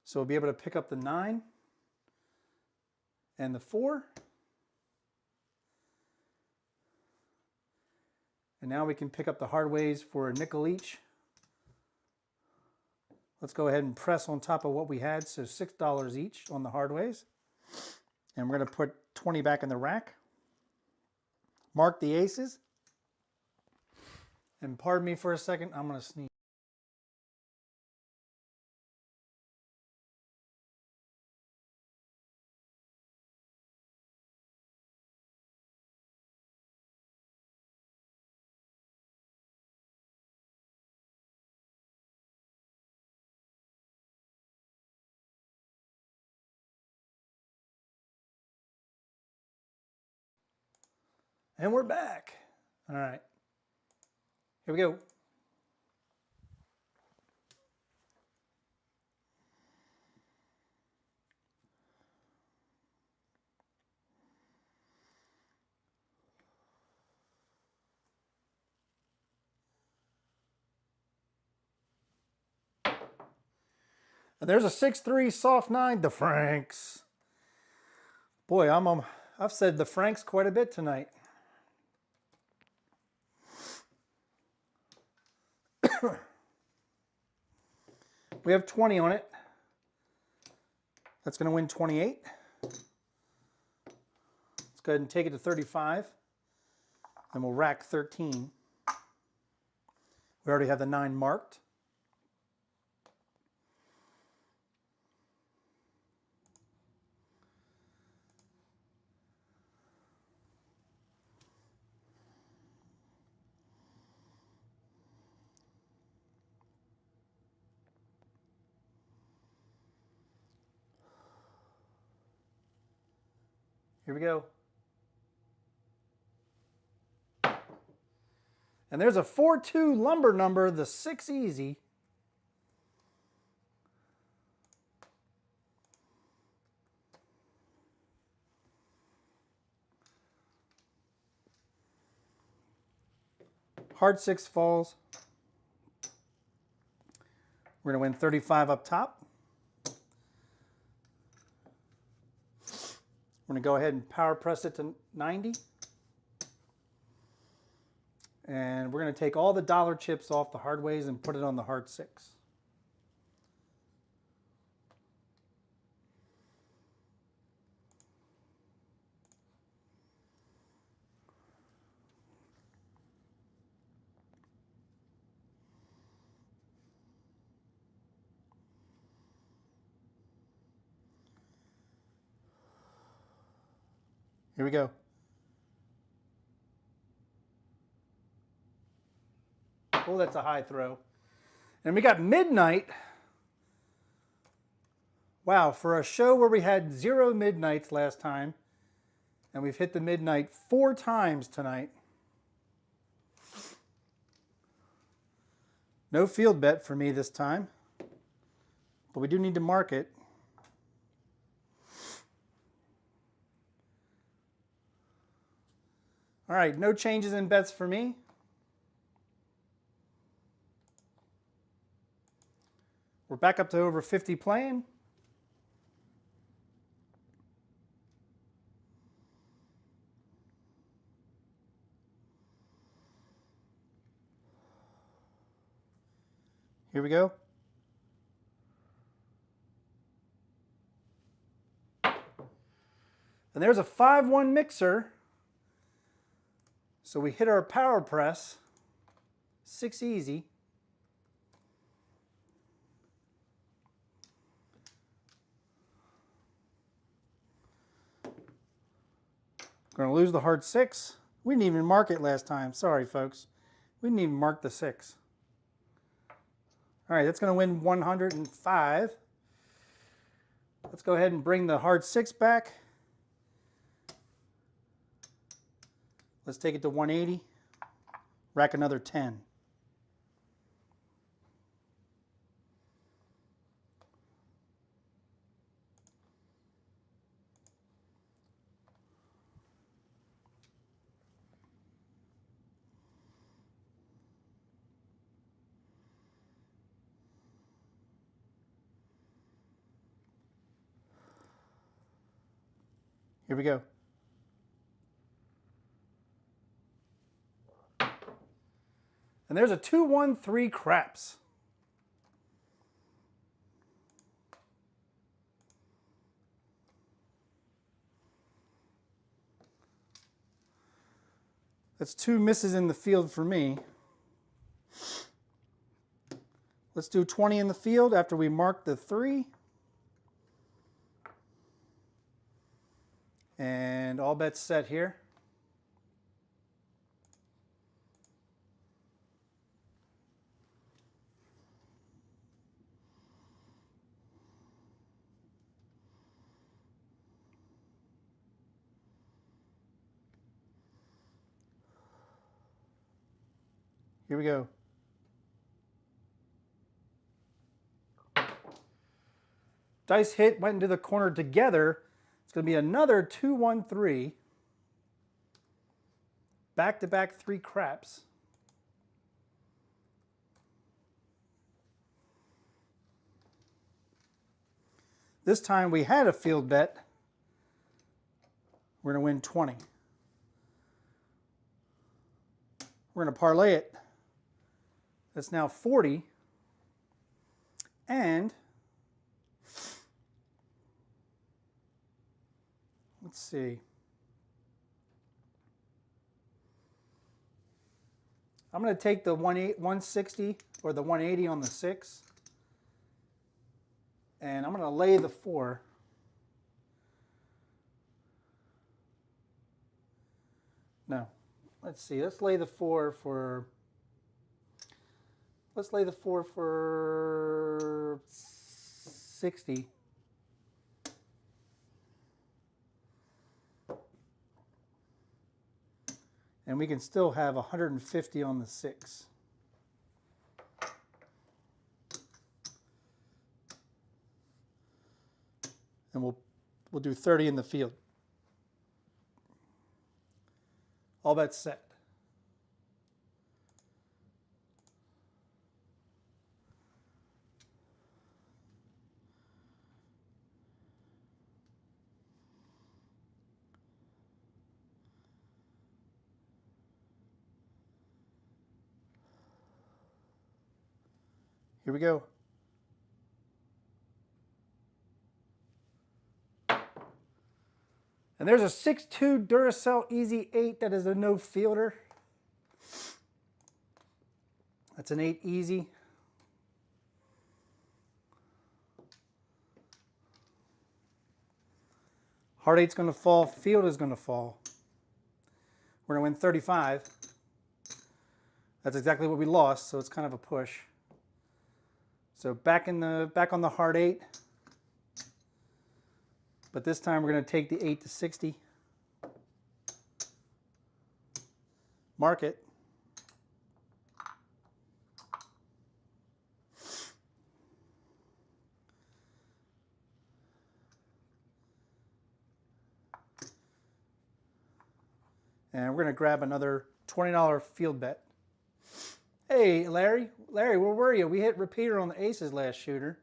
So we'll be able to pick up the 9 and the 4. And now we can pick up the hard ways for a nickel each. Let's go ahead and press on top of what we had, so $6 each on the hard ways. And we're going to put 20 back in the rack. Mark the aces. And pardon me for a second, I'm going to sneeze. And we're back. All right. Here we go. And there's a 6-3 soft 9, the Franks. Boy, I've said the Franks quite a bit tonight. We have 20 on it. That's going to win 28. Let's go ahead and take it to 35. Then we'll rack 13. We already have the 9 marked. Here we go. And there's a 4-2 lumber number, the 6 easy. Hard 6 falls. We're going to win 35 up top. We're going to go ahead and power press it to 90. And we're going to take all the dollar chips off the hard ways and put it on the hard 6. Here we go. Oh, that's a high throw. And we got midnight. Wow, for a show where we had 0 midnights last time, and we've hit the midnight 4 times tonight. No field bet for me this time, but we do need to mark it. All right, no changes in bets for me. We're back up to over 50 playing. Here we go. And there's a 5-1 mixer. So we hit our power press, 6 easy. Going to lose the hard 6. We didn't even mark it last time. Sorry, folks. We didn't even mark the 6. All right, that's going to win 105. Let's go ahead and bring the hard 6 back. Let's take it to 180. Rack another 10. Here we go. And there's a 2-1-3 craps. That's 2 misses in the field for me. Let's do 20 in the field after we mark the 3. And all bets set here. Here we go. Dice hit, went into the corner together. It's going to be another 2-1-3. Back-to-back 3 craps. This time we had a field bet. We're going to win 20. We're going to parlay it. That's now 40. And let's see. I'm going to take the 160 or the 180 on the 6. And I'm going to lay the 4. No. Let's see. Let's lay the 4 for... Let's lay the 4 for 60. And we can still have 150 on the 6. And we'll do 30 in the field. All bets set. Here we go. And there's a 6.2 Duracell Easy 8 that is a no fielder. That's an 8 Easy. Heart 8's going to fall. Field is going to fall. We're going to win 35. That's exactly what we lost, so it's kind of a push. So back on the Heart 8. But this time we're going to take the 8 to 60. Mark it. And we're going to grab another $20 field bet. Hey, Larry. Larry, where were you? We hit repeater on the aces last shooter.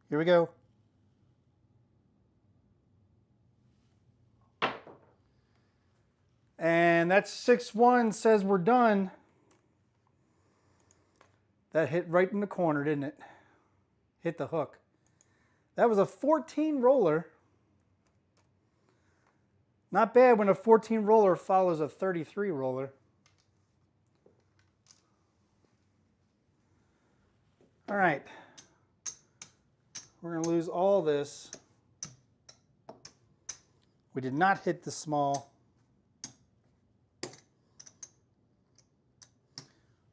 Here we go. And that's 6-1, says we're done. That hit right in the corner, didn't it? Hit the hook. That was a 14 roller. Not bad when a 14 roller follows a 33 roller. All right. We're going to lose all this. We did not hit the small.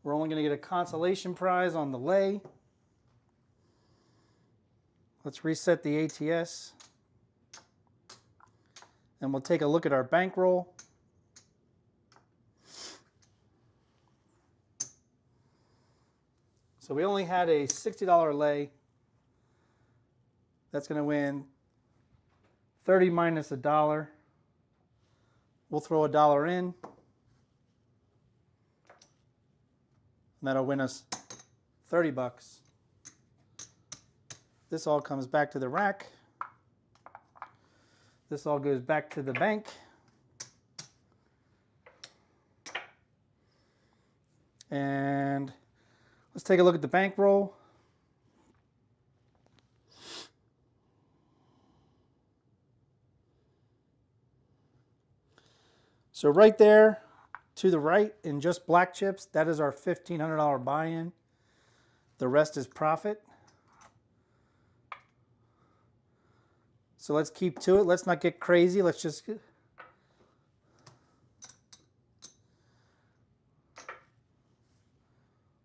We're only going to get a consolation prize on the lay. Let's reset the ATS. And we'll take a look at our bankroll. So we only had a $60 lay. That's going to win 30 minus $1. We'll throw $1 in. And that'll win us 30 bucks. This all comes back to the rack. This all goes back to the bank. And let's take a look at the bankroll. So right there to the right in just black chips, that is our $1,500 buy-in. The rest is profit. So let's keep to it. Let's not get crazy. Let's just...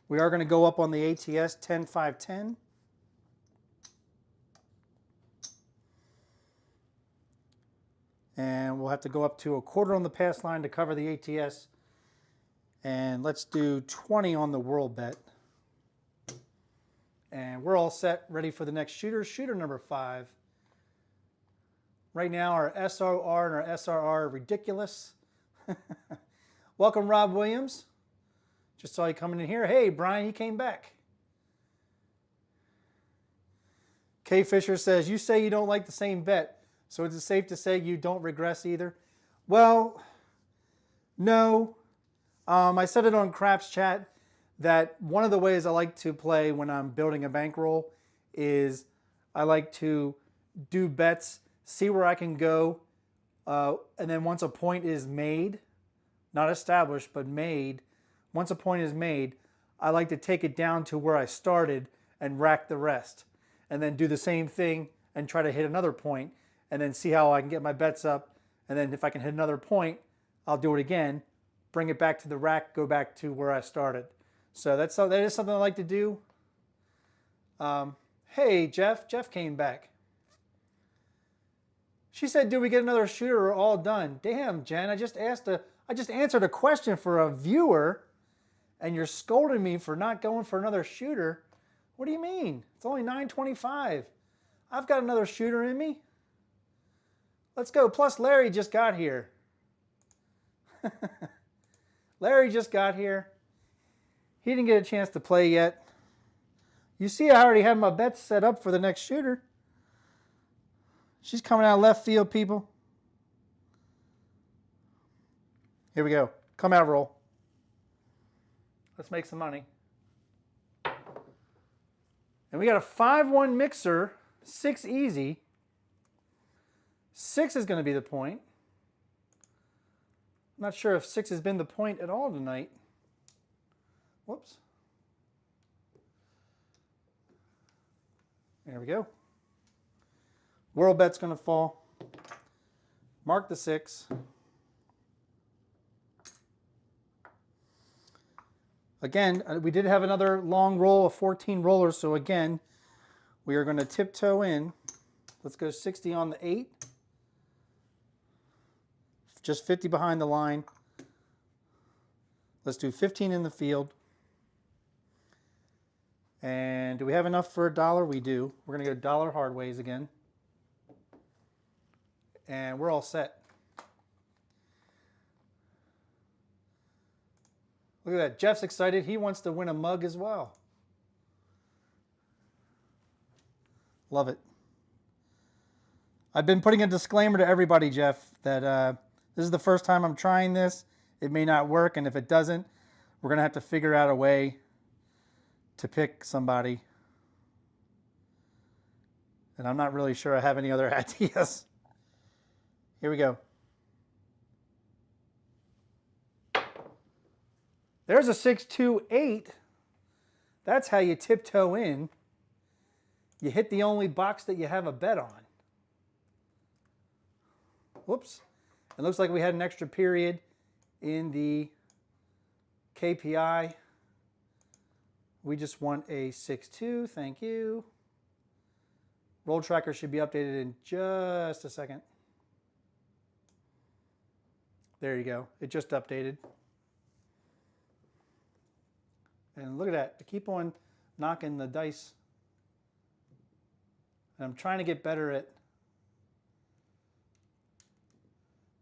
We are going to go up on the ATS 10, 5, 10. And we'll have to go up to a quarter on the pass line to cover the ATS. And let's do 20 on the world bet. And we're all set, ready for the next shooter. Shooter number 5. Right now our SRR and our SRR are ridiculous. Welcome, Rob Williams. Just saw you coming in here. Hey, Brian, you came back. Kay Fisher says, you say you don't like the same bet, so is it safe to say you don't regress either? Well, no. I said it on Craps Chat that one of the ways I like to play when I'm building a bankroll is I like to do bets, see where I can go, and then once a point is made, not established, but made, once a point is made, I like to take it down to where I started and rack the rest. And then do the same thing and try to hit another point and then see how I can get my bets up. And then if I can hit another point, I'll do it again, bring it back to the rack, go back to where I started. So that is something I like to do. Hey, Jeff. Jeff came back. She said, "Do we get another shooter or all done?" Damn, Jen, I just answered a question for a viewer, and you're scolding me for not going for another shooter. What do you mean? It's only 9:25. I've got another shooter in me. Let's go. Plus, Larry just got here. Larry just got here. He didn't get a chance to play yet. You see, I already have my bets set up for the next shooter. She's coming out left field, people. Here we go. Come out, roll. Let's make some money. And we got a 5-1 mixer, 6 easy. 6 is going to be the point. I'm not sure if 6 has been the point at all tonight. Whoops. There we go. World bet's going to fall. Mark the 6. Again, we did have another long roll of 14 rollers, so again, we are going to tiptoe in. Let's go 60 on the 8. Just 50 behind the line. Let's do 15 in the field. And do we have enough for $1? We do. We're going to go dollar hard ways again. And we're all set. Look at that. Jeff's excited. He wants to win a mug as well. Love it. I've been putting a disclaimer to everybody, Jeff, that this is the first time I'm trying this. It may not work, and if it doesn't, we're going to have to figure out a way to pick somebody. And I'm not really sure I have any other ideas. Here we go. There's a 6-2-8. That's how you tiptoe in. You hit the only box that you have a bet on. Whoops. It looks like we had an extra period in the KPI. We just want a 6-2. Thank you. Roll tracker should be updated in just a second. There you go. It just updated. And look at that. I keep on knocking the dice. And I'm trying to get better at...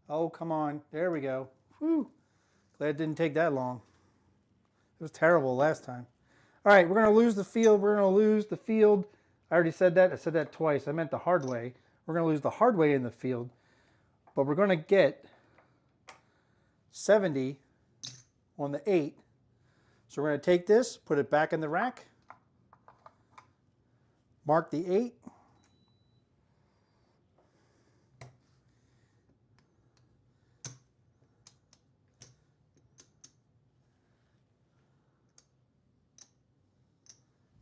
Oh, come on. There we go. Whew. Glad it didn't take that long. It was terrible last time. All right, we're going to lose the field. We're going to lose the field. I already said that. I said that twice. I meant the hard way. We're going to lose the hard way in the field. But we're going to get 70 on the 8. So we're going to take this, put it back in the rack, mark the 8,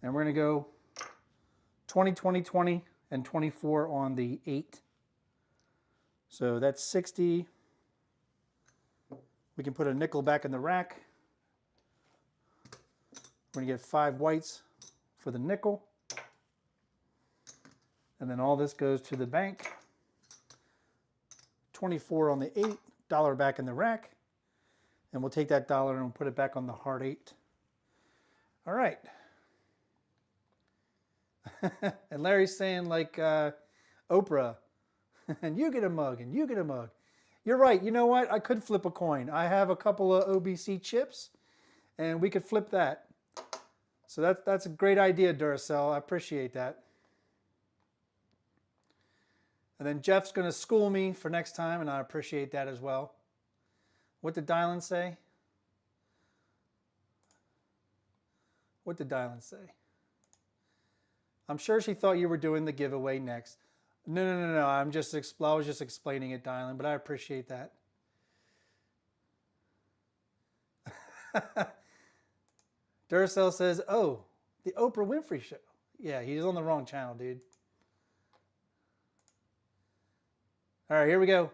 and we're going to go 20, 20, 20, and 24 on the 8. So that's 60. We can put a nickel back in the rack. We're going to get 5 whites for the nickel. And then all this goes to the bank. 24 on the 8, $1 back in the rack. And we'll take that $1 and we'll put it back on the hard 8. All right. And Larry's saying like Oprah, and you get a mug, and you get a mug. You're right. You know what? I could flip a coin. I have a couple of OBC chips, and we could flip that. So that's a great idea, Duracell. I appreciate that. And then Jeff's going to school me for next time, and I appreciate that as well. What did Dylan say? What did Dylan say? I'm sure she thought you were doing the giveaway next. No. I was just explaining it, Dylan, but I appreciate that. Duracell says, oh, the Oprah Winfrey Show. Yeah, he's on the wrong channel, dude. All right, here we go.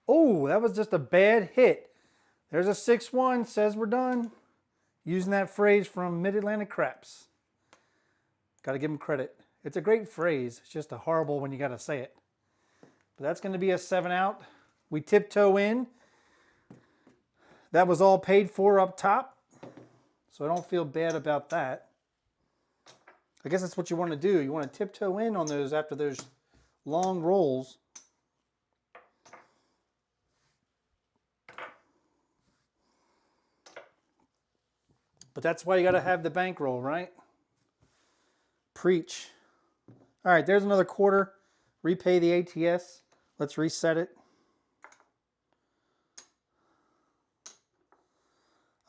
Oh, that was just a bad hit. There's a 6-1, says we're done. Using that phrase from Mid-Atlantic Craps. Got to give them credit. It's a great phrase. It's just a horrible when you got to say it. But that's going to be a 7 out. We tiptoe in. That was all paid for up top, so I don't feel bad about that. I guess that's what you want to do. You want to tiptoe in on those after those long rolls. But that's why you got to have the bankroll, right? Preach. All right, there's another quarter. Repay the ATS. Let's reset it.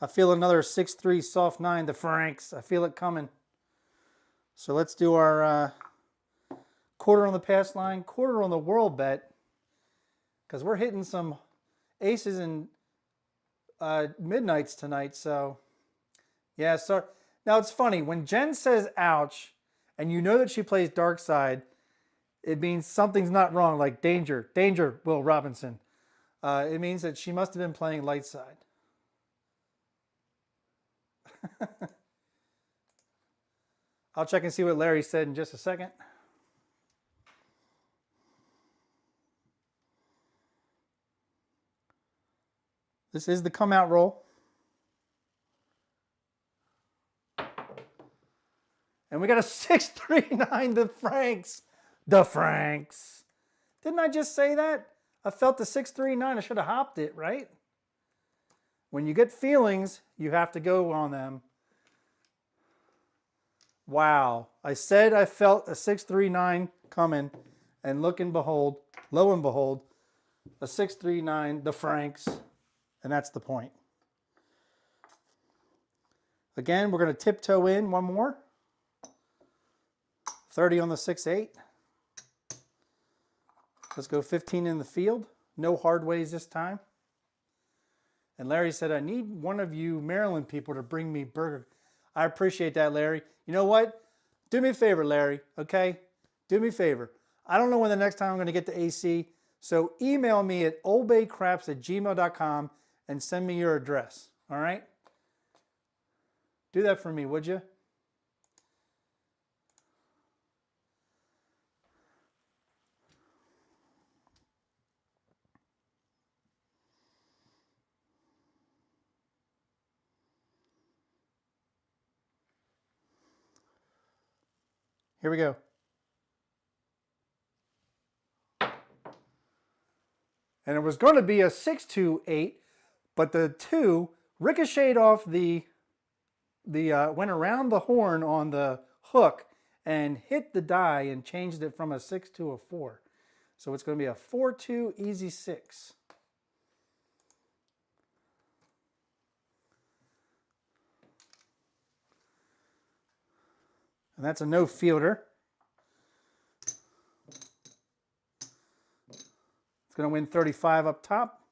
I feel another 6-3 soft 9, the Franks. I feel it coming. So let's do our quarter on the pass line, quarter on the world bet, because we're hitting some aces and midnights tonight. So, yeah. So now it's funny when Jen says "ouch," and you know that she plays dark side, it means something's not wrong. Like danger, danger, Will Robinson. It means that she must have been playing light side. I'll check and see what Larry said in just a second. This is the come out roll. And we got a 6-3-9, the Franks. The Franks. Didn't I just say that? I felt the 6-3-9. I should have hopped it, right? When you get feelings, you have to go on them. Wow. I said I felt a 6-3-9 coming, and look and behold, lo and behold, a 6-3-9, the Franks, and that's the point. Again, we're going to tiptoe in one more. 30 on the 6-8. Let's go 15 in the field. No hard ways this time. And Larry said, I need one of you Maryland people to bring me burger. I appreciate that, Larry. You know what? Do me a favor, Larry, okay? Do me a favor. I don't know when the next time I'm going to get to AC, so email me at oldbaycraps@gmail.com and send me your address, all right? Do that for me, would you? Here we go. And it was going to be a 6-2-8, but the 2 ricocheted off went around the horn on the hook and hit the die and changed it from a 6 to a 4. So it's going to be a 4-2 easy 6. And that's a no fielder. It's going to win 35 up top.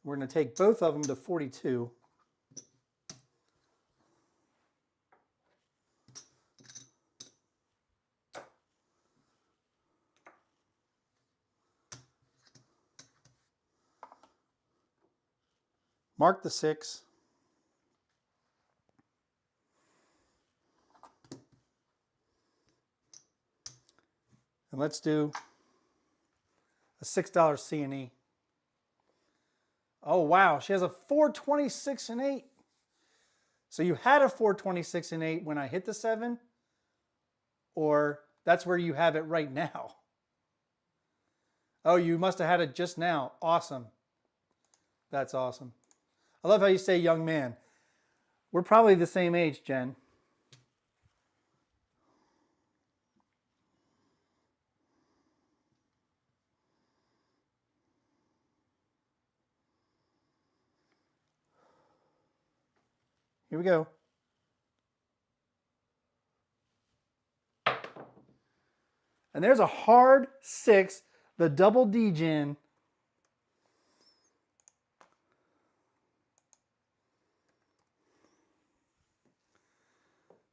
We're going to take both of them to 42. Mark the 6. And let's do a $6 C&E. Oh, wow. She has a 426 and 8. So you had a 426 and 8 when I hit the 7? Or that's where you have it right now? Oh, you must have had it just now. Awesome. That's awesome. I love how you say young man. We're probably the same age, Jen. Here we go. And there's a hard 6, the double D-Gin.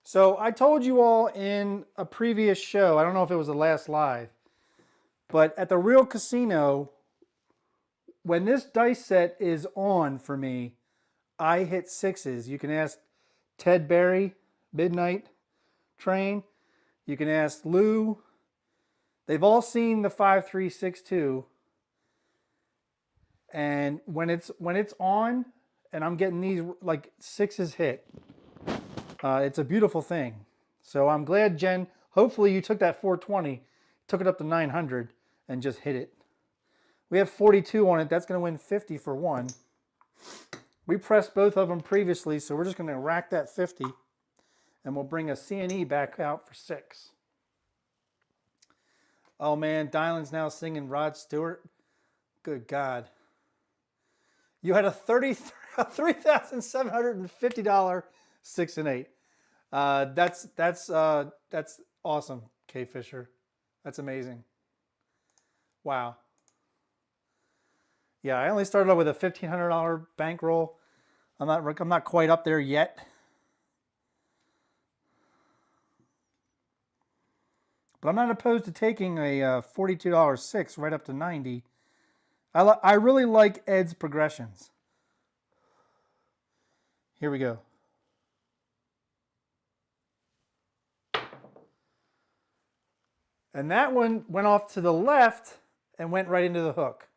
So I told you all in a previous show, I don't know if it was the last live, but at the real casino, when this dice set is on for me, I hit 6s. You can ask Ted Berry, Midnight Train. You can ask Lou. They've all seen the 5-3-6-2. And when it's on, and I'm getting these like sixes hit, it's a beautiful thing. So I'm glad, Jen. Hopefully you took that 420, took it up to 900, and just hit it. We have 42 on it. That's going to win 50 for one. We pressed both of them previously, so we're just going to rack that 50, and we'll bring a C&E back out for 6. Oh man, Dylan's now singing Rod Stewart. Good God. You had a $3,750 6 and 8. That's awesome, K Fisher. That's amazing. Wow. Yeah, I only started out with a $1,500 bankroll. I'm not quite up there yet. But I'm not opposed to taking a $42 6 right up to 90. I really like Ed's progressions. Here we go. And that one went off to the left and went right into the hook.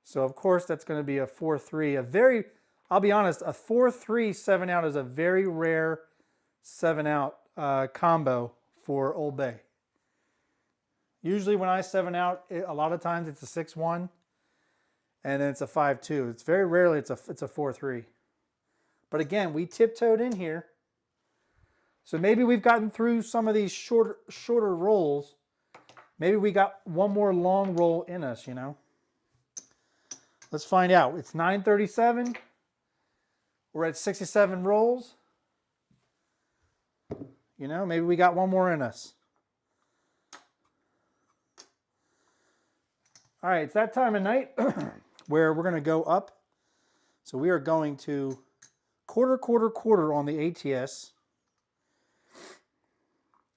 So of course that's going to be a 4-3. I'll be honest, a 4-3 7 out is a very rare 7 out combo for Old Bay. Usually when I 7 out, a lot of times it's a 6-1 and then it's a 5-2. It's very rarely it's a 4-3. But again, we tiptoed in here. So maybe we've gotten through some of these shorter rolls. Maybe we got one more long roll in us, you know. Let's find out. It's 9:37. We're at 67 rolls. You know, maybe we got one more in us. All right, it's that time of night where we're going to go up. So we are going to quarter on the ATS.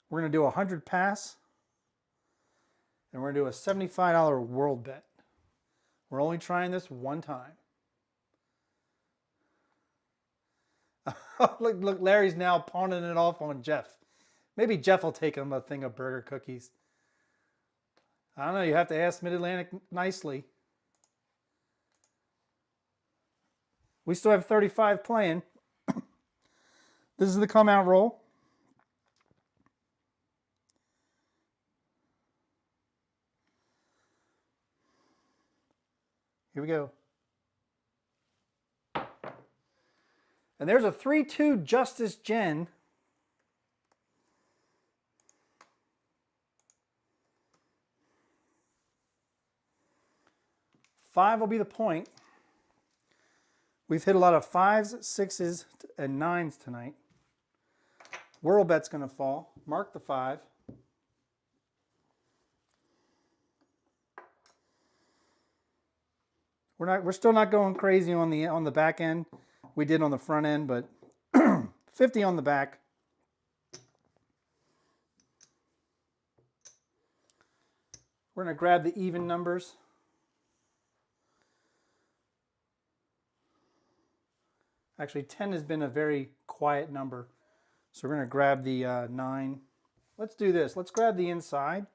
We're going to do a 100 pass. And we're going to do a $75 world bet. We're only trying this one time. Look, Larry's now pawning it off on Jeff. Maybe Jeff will take him a thing of burger cookies. I don't know. You have to ask Mid-Atlantic nicely. We still have 35 playing. This is the come out roll. Here we go. And there's a 3-2 Justice Jen. Five will be the point. We've hit a lot of 5s, 6s, and 9s tonight. World bet's going to fall. Mark the 5. We're still not going crazy on the back end. We did on the front end, but 50 on the back. We're going to grab the even numbers. Actually, 10 has been a very quiet number. So we're going to grab the 9. Let's do this. Let's grab the inside.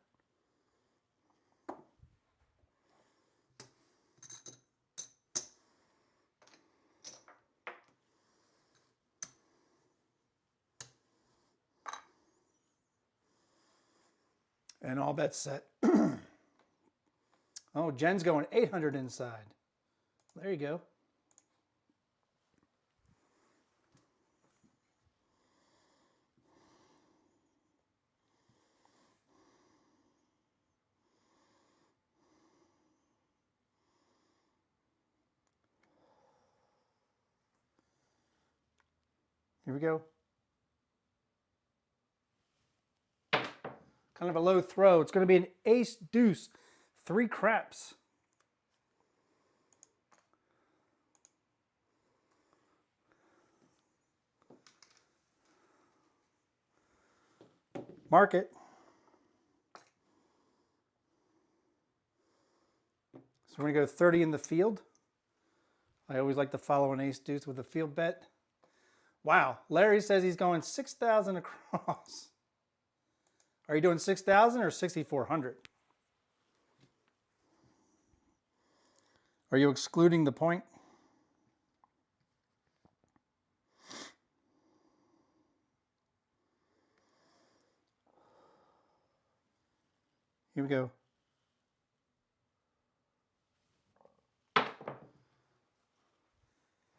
And all bets set. Oh, Jen's going 800 inside. There you go. Here we go. Kind of a low throw. It's going to be an ace deuce. 3 craps. Mark it. So we're going to go 30 in the field. I always like to follow an ace deuce with a field bet. Wow, Larry says he's going 6,000 across. Are you doing 6,000 or 6,400? Are you excluding the point? Here we go.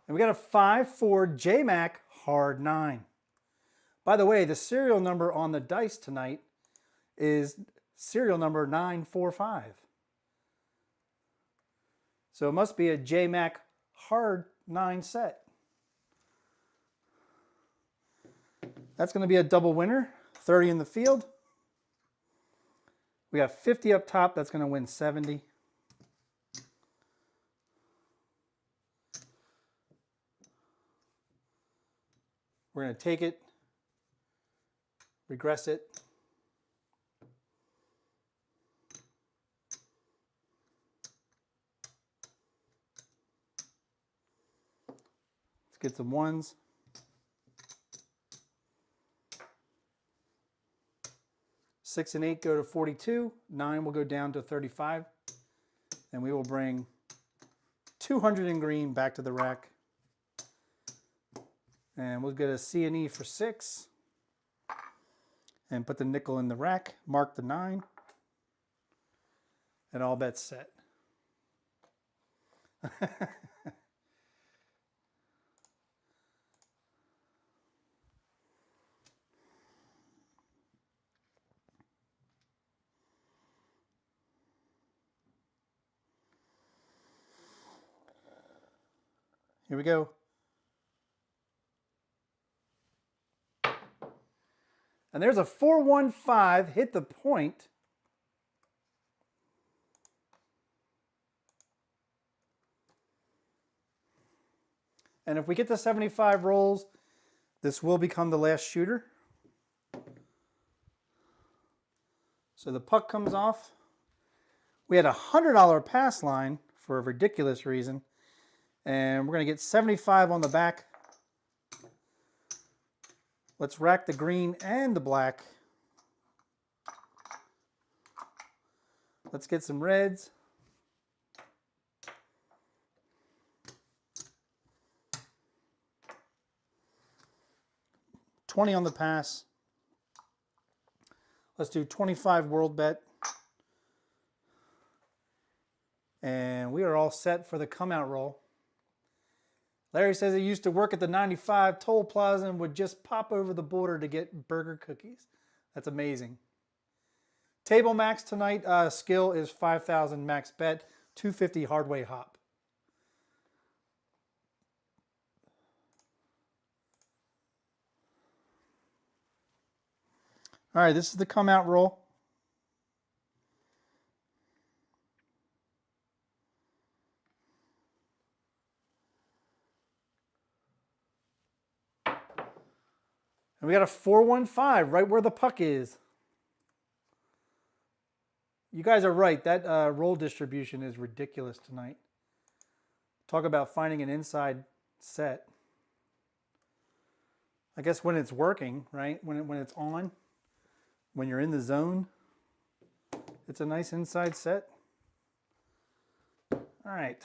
And we got a 5-4 JMac hard 9. By the way, the serial number on the dice tonight is serial number 945. So it must be a JMac hard 9 set. That's going to be a double winner, 30 in the field. We got 50 up top, that's going to win 70. We're going to take it, regress it. Let's get some ones. Six and 8 go to 42. 9 will go down to 35. And we will bring 200 in green back to the rack. And we'll get a C and E for 6. And put the nickel in the rack. Mark the 9. And all bets set. Here we go. And there's a 415, hit the point. And if we get to 75 rolls, this will become the last shooter. So the puck comes off. We had a $100 pass line for a ridiculous reason. And we're going to get 75 on the back. Let's rack the green and the black. Let's get some reds. $20 on the pass. Let's do 25 world bet. And we are all set for the come out roll. Larry says he used to work at the 95 toll plaza and would just pop over the border to get burger cookies. That's amazing. Table max tonight, skill is 5,000 max bet, 250 hardway hop. All right, this is the come out roll. And we got a 415 right where the puck is. You guys are right. That roll distribution is ridiculous tonight. Talk about finding an inside set. I guess when it's working, right? When it's on, when you're in the zone, it's a nice inside set. All right.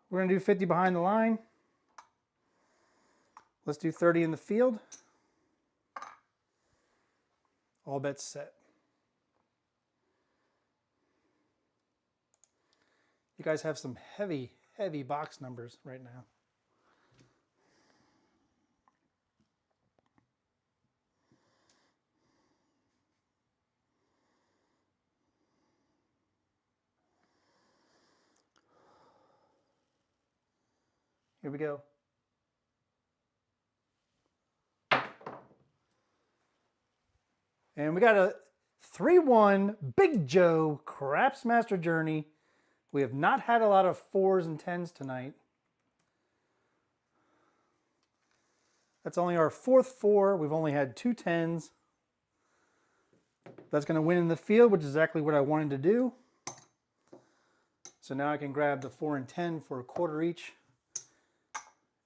We're going to do 50 behind the line. Let's do 30 in the field. All bets set. You guys have some heavy, heavy box numbers right now. Here we go. And we got a 3-1 Big Joe Craps Master Journey. We have not had a lot of 4s and 10s tonight. That's only our 4th 4. We've only had 2 10s. That's going to win in the field, which is exactly what I wanted to do. So now I can grab the 4 and 10 for a quarter each.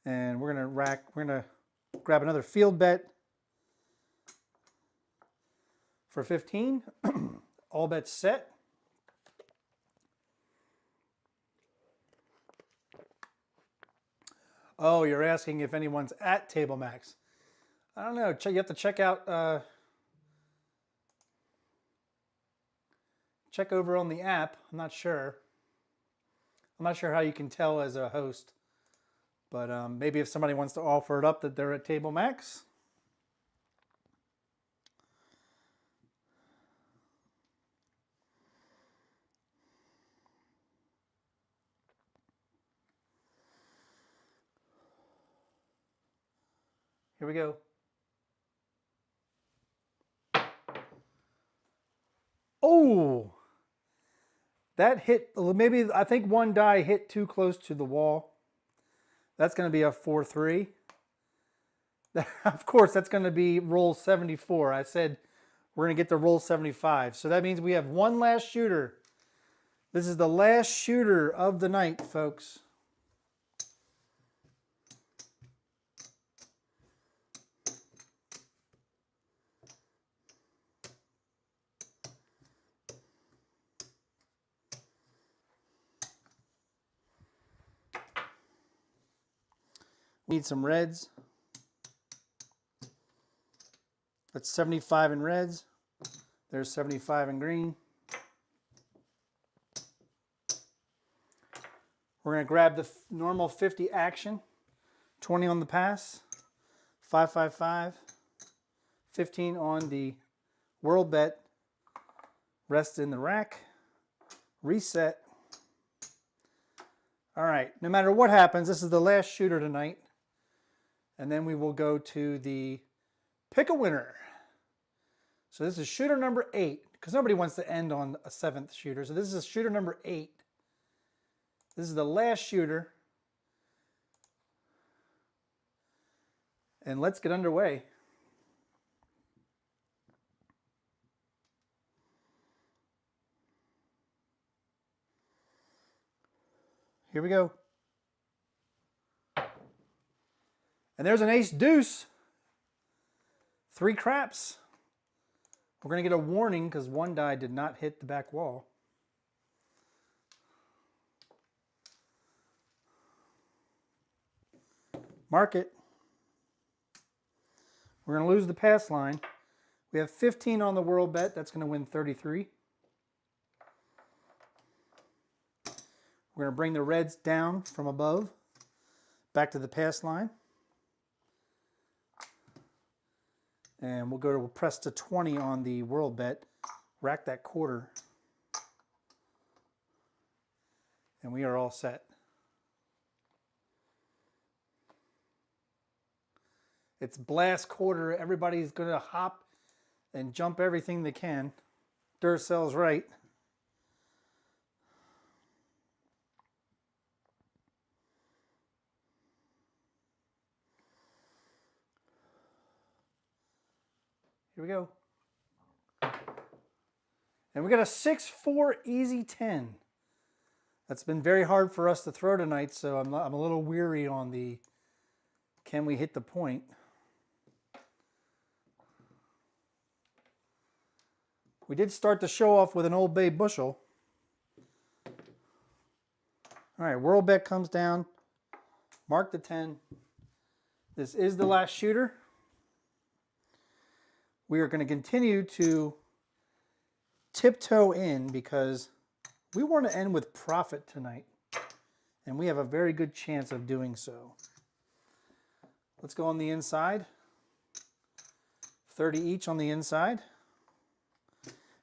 And we're going to grab another field bet for 15. All bets set. Oh, you're asking if anyone's at Table Max. I don't know. You have to check out, check over on the app. I'm not sure. I'm not sure how you can tell as a host. But maybe if somebody wants to offer it up that they're at Table Max. Here we go. Oh, that hit, maybe I think one die hit too close to the wall. That's going to be a 4-3. Of course, that's going to be roll 74. I said we're going to get to roll 75. So that means we have one last shooter. This is the last shooter of the night, folks. We need some reds. That's 75 in reds. There's 75 in green. We're going to grab the normal 50 action, 20 on the pass, 555, 15 on the world bet, rest in the rack, reset. All right, no matter what happens, this is the last shooter tonight. And then we will go to the pick a winner. So this is shooter number 8, because nobody wants to end on a 7th shooter. So this is shooter number 8. This is the last shooter. And let's get underway. Here we go. And there's an ace deuce. 3 craps. We're going to get a warning because one die did not hit the back wall. Mark it. We're going to lose the pass line. We have 15 on the world bet. That's going to win 33. We're going to bring the reds down from above, back to the pass line. And we'll press to 20 on the world bet, rack that quarter, and we are all set. It's blast quarter. Everybody's going to hop and jump everything they can. Duracell's right. Here we go. And we got a 6-4 easy 10. That's been very hard for us to throw tonight, so I'm a little weary on the can we hit the point. We did start the show off with an Old Bay bushel. All right, world bet comes down. Mark the 10. This is the last shooter. We are going to continue to tiptoe in because we want to end with profit tonight. And we have a very good chance of doing so. Let's go on the inside. 30 each on the inside.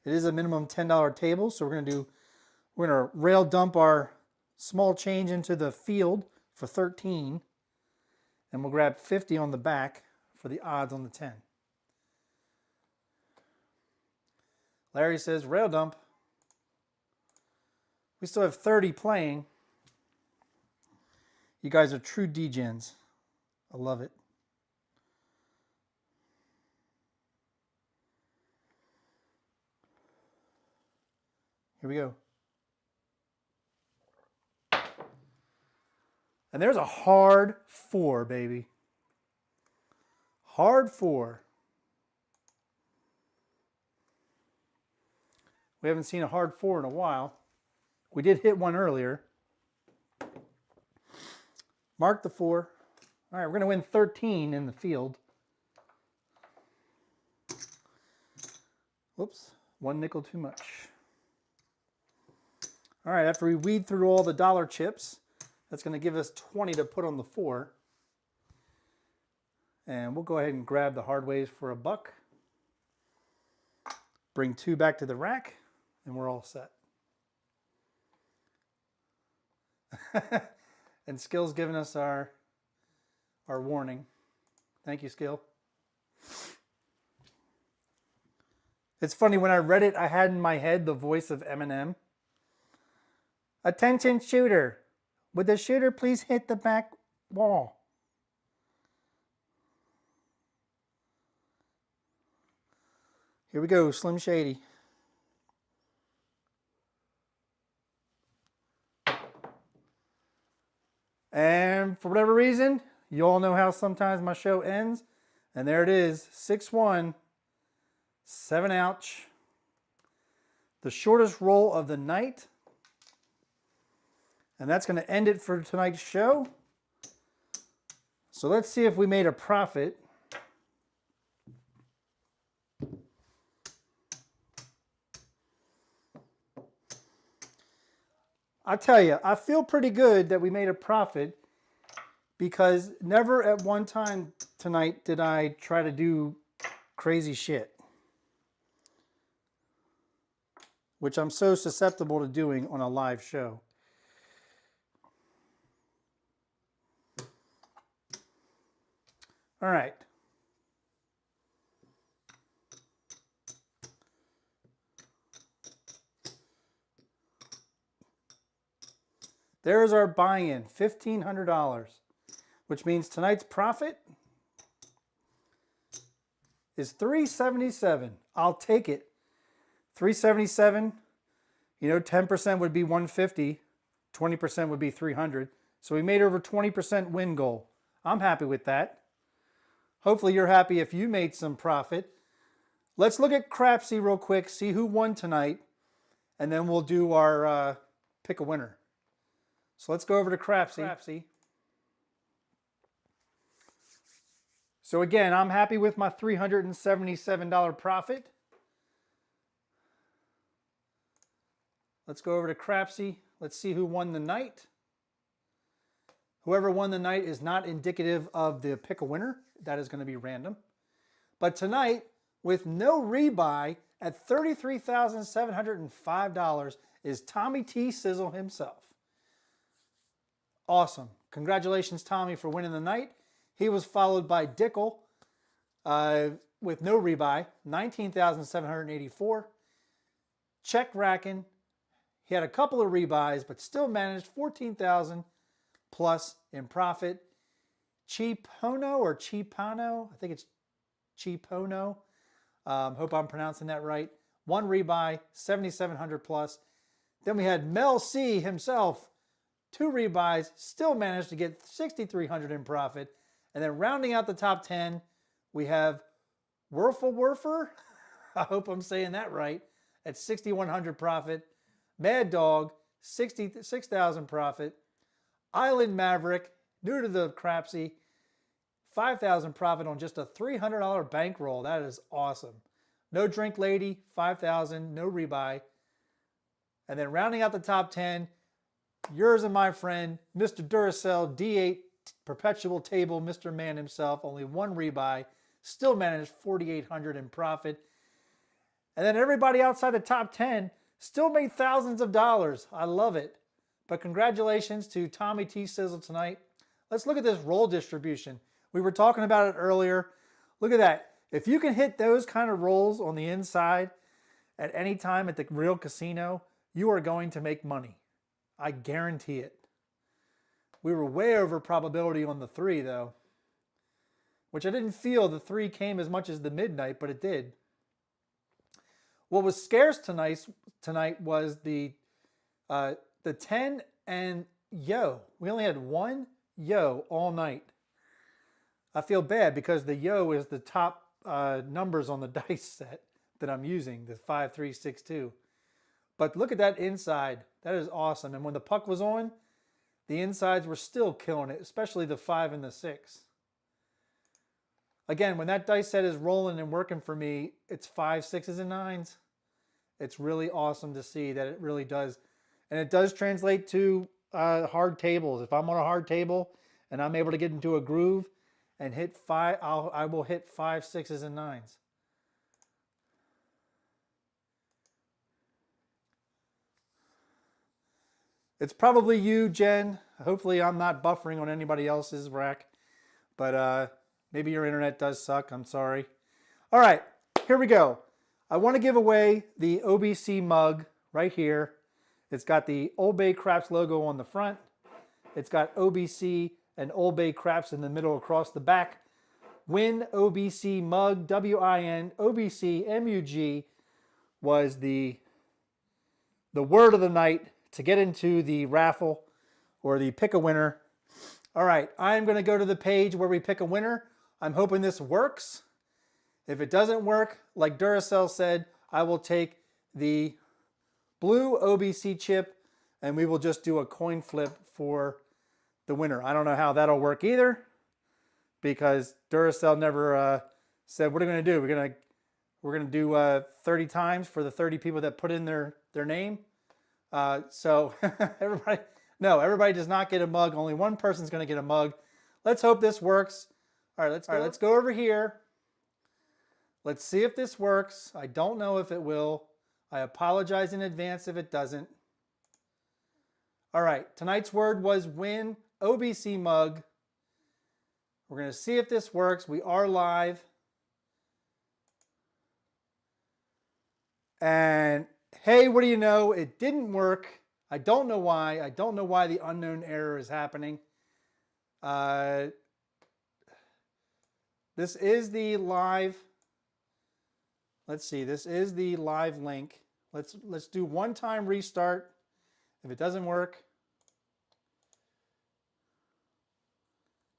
It is a minimum $10 table, so we're going to rail dump our small change into the field for 13, and we'll grab 50 on the back for the odds on the 10. Larry says rail dump. We still have 30 playing. You guys are true degens. I love it. Here we go. And there's a hard 4, baby. Hard 4. We haven't seen a hard 4 in a while. We did hit one earlier. Mark the 4. All right, we're going to win 13 in the field. Whoops, one nickel too much. All right, after we weed through all the dollar chips, that's going to give us 20 to put on the 4. And we'll go ahead and grab the hard ways for $1. Bring 2 back to the rack, and we're all set. And Skill's giving us our warning. Thank you, Skill. It's funny, when I read it, I had in my head the voice of Eminem. Attention shooter. Would the shooter please hit the back wall? Here we go, Slim Shady. And for whatever reason, you all know how sometimes my show ends. And there it is, 6-1, 7 ouch. The shortest roll of the night. And that's going to end it for tonight's show. So let's see if we made a profit. I tell you, I feel pretty good that we made a profit, because never at one time tonight did I try to do crazy shit, which I'm so susceptible to doing on a live show. All right. There's our buy-in, $1,500, which means tonight's profit is $377. I'll take it. $377, you know, 10% would be $150, 20% would be $300. So we made over 20% win goal. I'm happy with that. Hopefully you're happy if you made some profit. Let's look at Crapsy real quick, see who won tonight, and then we'll do our pick a winner. So let's go over to Crapsy. So again, I'm happy with my $377 profit. Let's go over to Crapsy. Let's see who won the night. Whoever won the night is not indicative of the pick a winner. That is going to be random. But tonight, with no rebuy at $33,705, is Tommy T. Sizzle himself. Awesome. Congratulations, Tommy, for winning the night. He was followed by Dickel with no rebuy, $19,784. Check Rackin'. He had a couple of rebuys, but still managed $14,000 plus in profit. Cheapono or Cheapano, I think it's Cheapono. Hope I'm pronouncing that right. 1 rebuy, $7,700 plus. Then we had Mel C himself, 2 rebuys, still managed to get $6,300 in profit. And then rounding out the top 10, we have Werfer. I hope I'm saying that right. At $6,100 profit. Mad Dog, $6,000 profit. Island Maverick, new to the Crapsy, $5,000 profit on just a $300 bankroll. That is awesome. No Drink Lady, $5,000, no rebuy. And then rounding out the top 10, yours and my friend, Mr. Duracell D8 Perpetual Table, Mr. Man himself, only 1 rebuy, still managed $4,800 in profit. And then everybody outside the top 10 still made thousands of dollars. I love it. But congratulations to Tommy T. Sizzle tonight. Let's look at this roll distribution. We were talking about it earlier. Look at that. If you can hit those kind of rolls on the inside at any time at the real casino, you are going to make money. I guarantee it. We were way over probability on the 3 though, which I didn't feel the 3 came as much as the midnight, but it did. What was scarce tonight was the 10 and yo. We only had 1 yo all night. I feel bad because the yo is the top numbers on the dice set that I'm using, the 5, 3, 6, 2. But look at that inside. That is awesome. And when the puck was on, the insides were still killing it, especially the 5 and the 6. Again, when that dice set is rolling and working for me, it's 5s, 6s, and 9s. It's really awesome to see that it really does. And it does translate to hard tables. If I'm on a hard table and I'm able to get into a groove and hit 5, I will hit 5s, 6s, and 9s. It's probably you, Jen. Hopefully I'm not buffering on anybody else's rack. But maybe your internet does suck. I'm sorry. All right, here we go. I want to give away the OBC mug right here. It's got the OldBayCraps logo on the front. It's got OBC and OldBayCraps in the middle across the back. Win OBC mug, WIN, OBC, MUG was the word of the night to get into the raffle or the pick a winner. All right, I'm going to go to the page where we pick a winner. I'm hoping this works. If it doesn't work, like Duracell said, I will take the blue OBC chip and we will just do a coin flip for the winner. I don't know how that'll work either because Duracell never said, what are we going to do? We're gonna do 30 times for the 30 people that put in their name. So everybody does not get a mug. Only one person's going to get a mug. Let's hope this works. All right, let's go over here. Let's see if this works. I don't know if it will. I apologize in advance if it doesn't. All right, tonight's word was win OBC mug. We're going to see if this works. We are live. And hey, what do you know? It didn't work. I don't know why. I don't know why the unknown error is happening. This is the live. Let's see. This is the live link. Let's do one-time restart. If it doesn't work,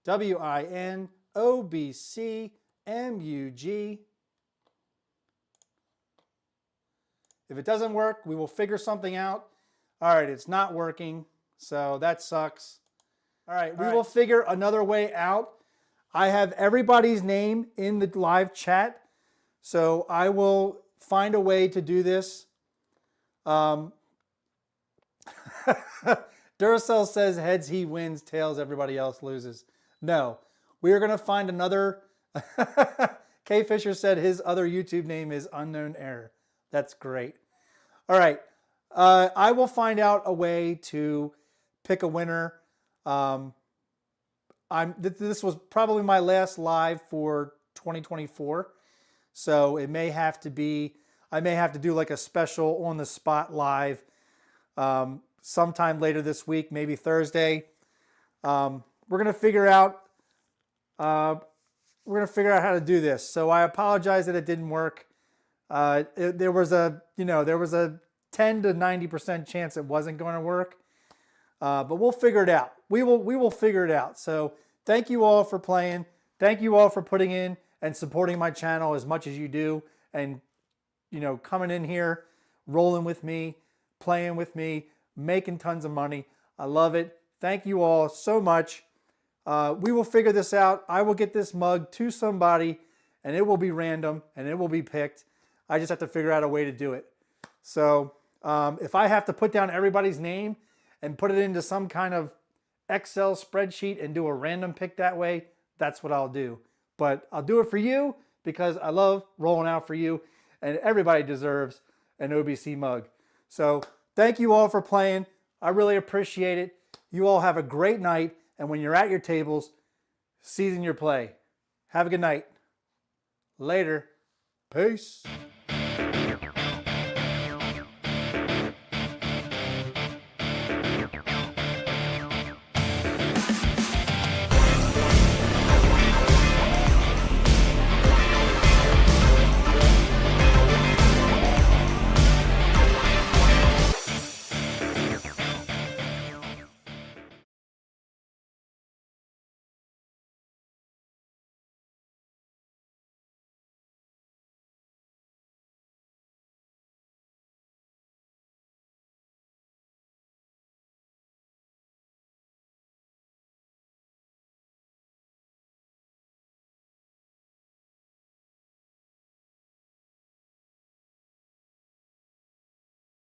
WIN OBC MUG. If it doesn't work, we will figure something out. All right, it's not working, so that sucks. All right, we will figure another way out. I have everybody's name in the live chat, so I will find a way to do this. Duracell says heads he wins, tails everybody else loses. No, we are going to find another. K Fisher said his other YouTube name is unknown error. That's great. All right, I will find out a way to pick a winner. This was probably my last live for 2024, so it may have to be. I may have to do like a special on the spot live sometime later this week, maybe Thursday. We're gonna figure out. We're gonna figure out how to do this. So I apologize that it didn't work. There was a 10 to 90% chance it wasn't going to work, but we'll figure it out. We will figure it out. So thank you all for playing. Thank you all for putting in and supporting my channel as much as you do, and coming in here, rolling with me, playing with me, making tons of money. I love it. Thank you all so much. We will figure this out. I will get this mug to somebody, and it will be random, and it will be picked. I just have to figure out a way to do it. So if I have to put down everybody's name and put it into some kind of Excel spreadsheet and do a random pick that way, that's what I'll do. But I'll do it for you because I love rolling out for you, and everybody deserves an OBC mug. So thank you all for playing. I really appreciate it. You all have a great night, and when you're at your tables, season your play. Have a good night. Later. Peace.